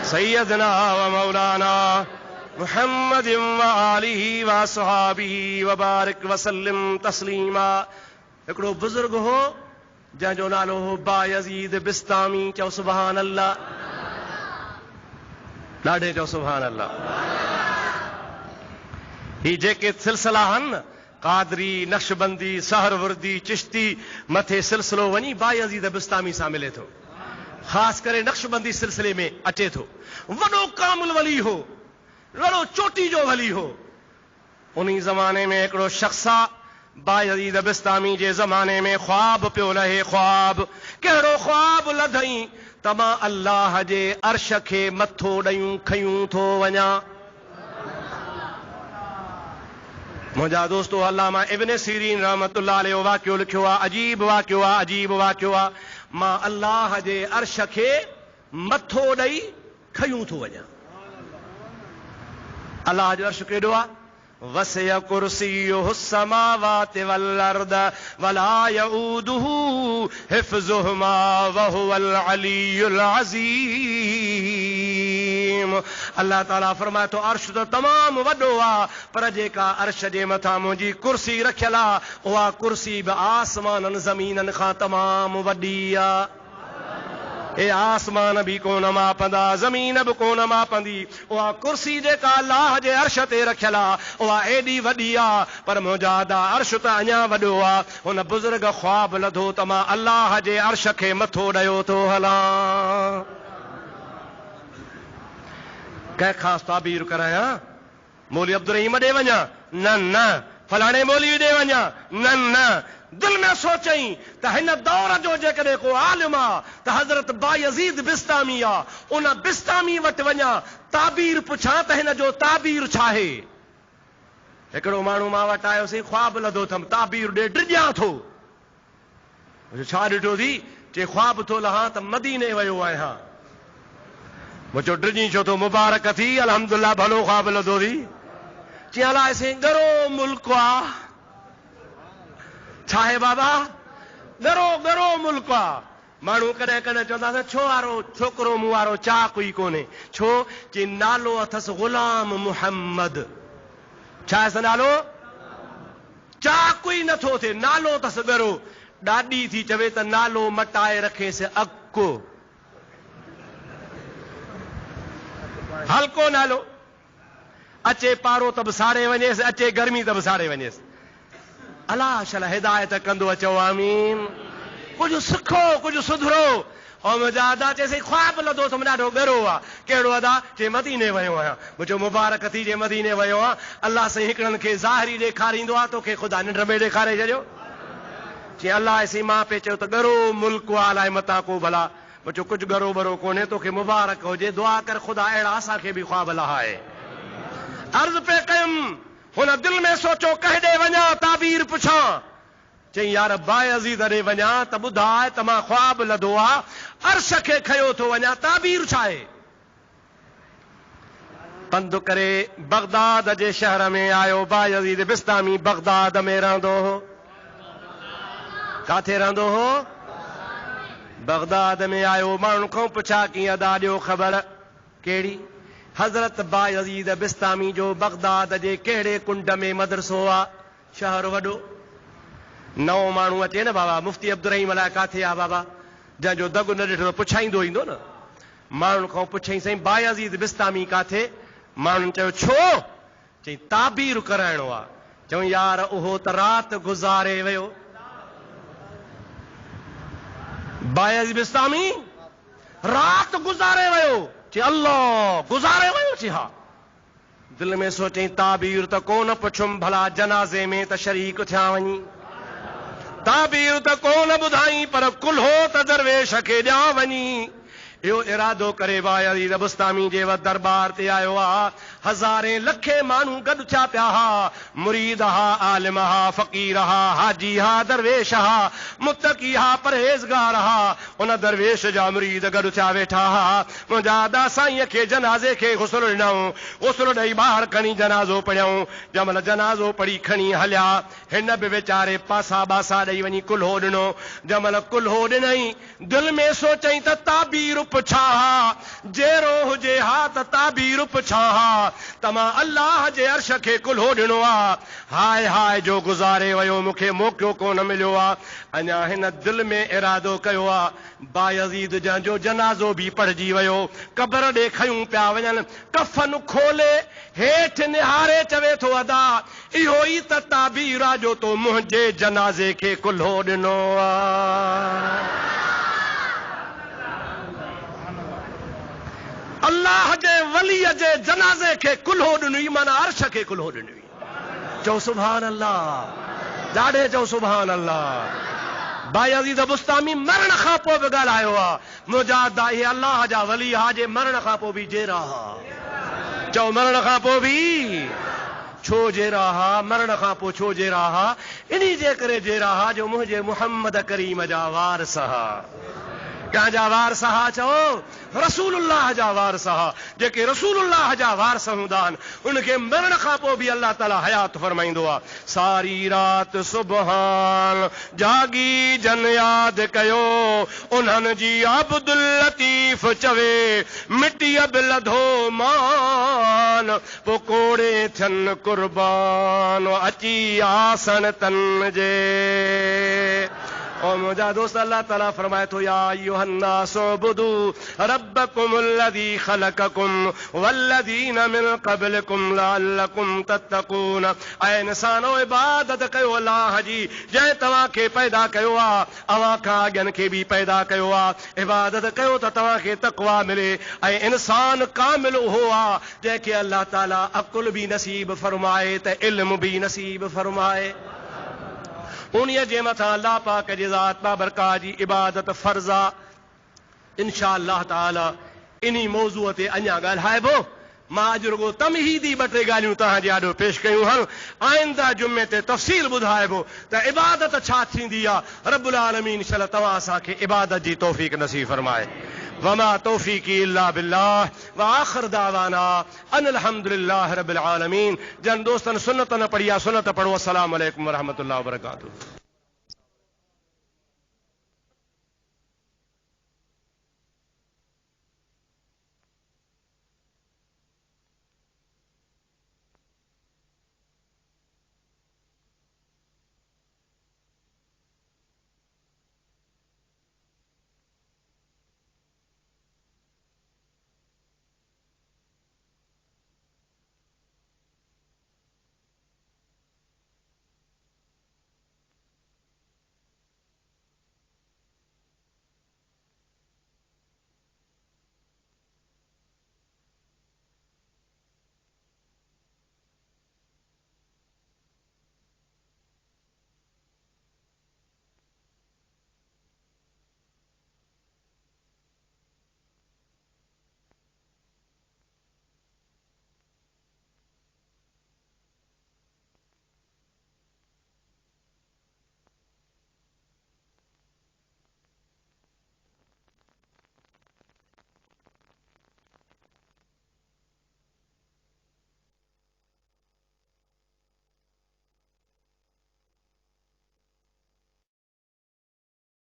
सय्यदना व मौलाना मुहम्मदिन व आलिहि व असहाबिहि व बारिक व सल्लिम तस्लीमा। हिकिड़ो बुज़ुर्ग हो जंहिंजो नालो हो बायज़ीद बिस्तामी। चओ सुभान अल्लाह। ॾाढे चओ सुभान अल्लाह। ही जेके सिलसिला आहिनि न, कादरी, नक्शबंदी, सहरवर्दी, चिश्ती, मथे सिलसिलो वञी बायज़ीद बिस्तामी सां मिले थो। ख़ासि करे नक्शबंदी सिलसिले में अचे थो। वॾो कामिल वली हो, वॾो चोटी जो वली हो। उन्ही ज़माने में हिकिड़ो शख़्स आहे, बायज़ीद बिस्तामी जे ज़माने में ख्वाब पियो लहे। ख्वाब कहिड़ो ख्वाब लधई त मां अल्लाह जे अर्श खे मथो ॾयूं खयूं थो वञा। मुंहिंजा दोस्तो, अल्लामा इब्न सीरीन रहमतुल्लाह अलैहि वाक़ियो लिखियो आहे। अजीब वाक़ियो आहे, अजीब वाक़ियो आहे। मां अल्लाह जे अर्श खे मथो ॾई खयूं थो वञा। अल्लाह जो अर्श केॾो आहे? वसिअ कुर्सियुहु समावाति वल अर्द वला यऊदुहु हिफ्ज़ुहुमा व हुवल अलीयुल अज़ीम। अल्लाह ताला फरमाए थो, अर्श तो तमामु वॾो आहे, पर जेका अर्श जे मथां मुंहिंजी कुर्सी रखियल आहे, उहा कुर्सी बि आसमाननि ज़मीननि खां तमामु वॾी आहे। ए आसमान भी कोन मापंदा, ज़मीन भी कोन मापंदी। उहा कुर्सी जेका अल्लाह जे अर्श ते रखियल आहे, उहा एॾी वॾी आहे, पर मुंहिंजा अर्श त अञा वॾो आहे। हुन बुज़ुर्ग ख्वाब लधो त मां अल्लाह जे अर्श खे मथो ॾियो थो हलां। कंहिं ख़ासि ताबीर करायां? मौलवी अब्दुर रहीम ॾे वञा? न न। फलाणे मौलवी ॾे वञा? न न। दिल में सोचई त हिन दौर जो जेकॾहिं को आलिम आहे त हज़रत बायज़ीद बिस्तामी आहे। उन बिस्तामी वटि वञा, ताबीर पुछां त हिन जो ताबीर छा आहे। हिकिड़ो माण्हू मां वटि आयोसीं, ख्वाब लधो अथमि, ताबीर ॾे डिॼां थो। छा ॾिठो थी? चे ख्वाब थो लहां त मदीने वयो आहियां। मुझो डिॼी छो तो मुबारक थी अल्हम्दुलिल्लाह भलो ख्वाब लधो थी। चई अलाए साईं गरो मुल्क आ। छा आहे बाबा? गरो गरो मुल्क आ। माण्हू कॾहिं कॾहिं चवंदा त छो वारो छोकिरो मूं वारो चा कोई कोन्हे। छो? चई नालो अथसि गुलाम मुहम्मद। छा आहे नालो? चा कोई नथो थिए, नालो अथसि गरो। ॾाॾी थी चवे त नालो मटाए रखेसि अको। हल्को नालो, अचे पारो त बि साड़े वञेसि, अचे गर्मी त बि साड़े वञेसि। अलाह शला हिदायत कंदो। चओ आमीन। कुझु सिखो, कुझु सुधरो। और मुंहिंजा अदा चएसि ख्वाब लधो त ॾाढो गरो आहे। कहिड़ो अदा? जे मदीने वियो आहियां। मुंहिंजो मुबारक थी जे मदीने वियो आहे। अलाह साईं हिकिड़नि खे ज़ाहिरी ॾेखारींदो आहे, तोखे ख़ुदा निंड में ॾेखारे छॾियो। चई अलाह सी मां पे चयो त गरो मुल्क आहे, अलाए मतां को भला। मुंहिंजो कुझु गरो बरो कोन्हे, तोखे मुबारक हुजे, दुआ कर ख़ुदा अहिड़ा असांखे बि ख्वाब लहाए। अर्ज़ पे कयुमि, हुन दिलि में सोचो कहिड़े वञा, ताबीर पुछां। चई यार बायज़ीद ॾे वञा त ॿुधाए त मां ख्वाब लधो आहे, अर्श खे खयो थो वञा, ताबीर छा आहे? पंधु करे बगदाद जे शहर में आयो। बायज़ीद बिस्तामी बगदाद में रहंदो हो। काथे रहंदो हो? बगदाद में आयो। माण्हुनि खां पुछा कीअं अदा ॾियो ख़बर कहिड़ी? हज़रत बायज़ीद बिस्तामी जो बगदाद जे कहिड़े कुंड में मदरसो आहे? शहर वॾो। नओं माण्हू अचे न बाबा, मुफ्ती अब्दुल रहीम अलाए काथे आहे बाबा, जंहिंजो दग न ॾिठो पुछाईंदो ईंदो न। माण्हुनि खां पुछई साईं बायज़ीद बिस्तामी काथे? माण्हुनि चयो छो? चई ताबीर कराइणो आहे। चऊं यार उहो त राति गुज़ारे वियो। बायज़ीद बिस्तामी राति गुज़ारे वियो। चई अल्लाह गुज़ारे वियो? चई हा। दिलि में सोचई ताबीर त कोन पुछुमि, भला जनाज़े में त शरीक थिया वञी। ताबीर त कोन ॿुधाई, पर कुल्हो त दरवेश खे ॾियां वञी। इहो इरादो करे बायज़ीद बिस्तामी जे दरबार ते आयो आहे। हज़ारे लखे माण्हू गॾु थिया पिया हा। मुरीद हा, आलिम हा, फ़क़ीर हा, हाजी हा, दरवेश हा, मुत्तकी हा, परहेज़गार हा। उन दरवेश जा मुरीद गॾु थिया वेठा हा। मुंहिंजा अदा साईं खे जनाज़े खे गुस्ल ॾिनऊं। गुस्ल ॾेई ॿाहिरि खणी जनाज़ो पढ़ियऊं। जंहिंमहिल जनाज़ो पढ़ी खणी हलिया, हिन बि वीचारे पासा बासा ॾेई वञी कुल्हो ॾिनो। जंहिंमहिल कुल्हो ॾिनई, दिलि में सोचई त ताबीर पुछा हा। जहिड़ो हुजे हा त ताबीर पुछा हा। तमां अल्लाह जे अर्श खे कुल्हो ॾिनो आहे। हाय हाय जो गुज़ारे वियो, मूंखे मौक़ो कोन मिलियो आहे। अञा हिन दिलि में इरादो कयो आहे। बायज़ीद जंहिंजो जनाज़ो बि पढ़जी वियो, क़बर ॾे खयूं पिया वञनि। कफ़न खोले हेठि निहारे चवे थो अदा इहो ई त ताबीर आहे जो तो मुंहिंजे जनाज़े खे कुल्हो ॾिनो आहे। अल्लाह जे वलीअ जे जनाज़े खे कुल्हो ॾिनी, माना अर्श खे कुल्हो ॾिनी। चओ सुभान अल्लाह, ॾाढे चओ सुभान अल्लाह। बायज़ीद बिस्तामी मरण खां पोइ बि ॻाल्हायो आहे। मुंहिंजा अदा इहे अल्लाह जा वली हा जे मरण खां पोइ बि जेरा हा। चओ मरण खां पोइ बि छो जेरा हा? मरण खां पोइ छो जेरा हा? इन्ही जे करे जेरा हा जो मुंहिंजे मुहम्मद करीम जा वारिस हा। कंहिंजा वारिस हा? चओ रसूलुल्लाह जा वारिस हा। जेके रसूलुल्लाह जा वारिस हूंदा आहिनि उनखे मरण खां पोइ बि अल्लाह ताला हयात फरमाईंदो आहे। सारी राति सुबहान जागी जन यादि कयो, उन्हनि जी अब्दुल लतीफ़ चवे मिटीअ बि लधो मान, पोइ कोड़े थियनि कुर्बान अची आसन तन जे। और मुझा दोस्त अल्लाह ताला फरमाए तो या अय्युहन्नासु उबुदू रब्बकुमुल्लज़ी खलक़कुम वल्लज़ीना मिन क़ब्लिकुम लअल्लकुम तत्तक़ून। ऐ इंसानो इबादत कयो अल्लाह जी जंहिं तव्हां खे पैदा कयो आहे, अव्हां खां अॻियनि खे बि पैदा कयो आहे। इबादत कयो त तव्हां खे तक़वा मिले। ऐं इंसान कामिल उहो आहे जंहिंखे अल्लाह ताला अक़ुल बि नसीब फरमाए त इल्म बि नसीब फरमाए। उन्हीअ जे मथां अल्लाह पाक जी ज़ात बाबरकात जी इबादत फर्ज़ आहे। इंशा अल्लाह ताला इन्ही मौज़ूअ ते अञा ॻाल्हाइबो। मां अॼु रुगो तमहीदी 2-3 ॻाल्हियूं तव्हांजे आॾो पेश कयूं हन। आइंदा जुमे ते तफ़सील ॿुधाइबो त इबादत छा थींदी आहे। रब्बुल आलमीन इंशाअल्लाह तव्हां असांखे इबादत जी तौफ़ीक़ नसीब फरमाए। वमा तौफ़ीक़ी इल्ला बिल्लाह व आख़िर दावाना अनिल हम्दुलिल्लाहि रब्बिल आलमीन। जन दोस्तन सुन्नत न पढ़ी आहे सुन्नत पढ़ो। अस्सलामु अलैकुम व रहमतुल्लाहि व बरकातुहू।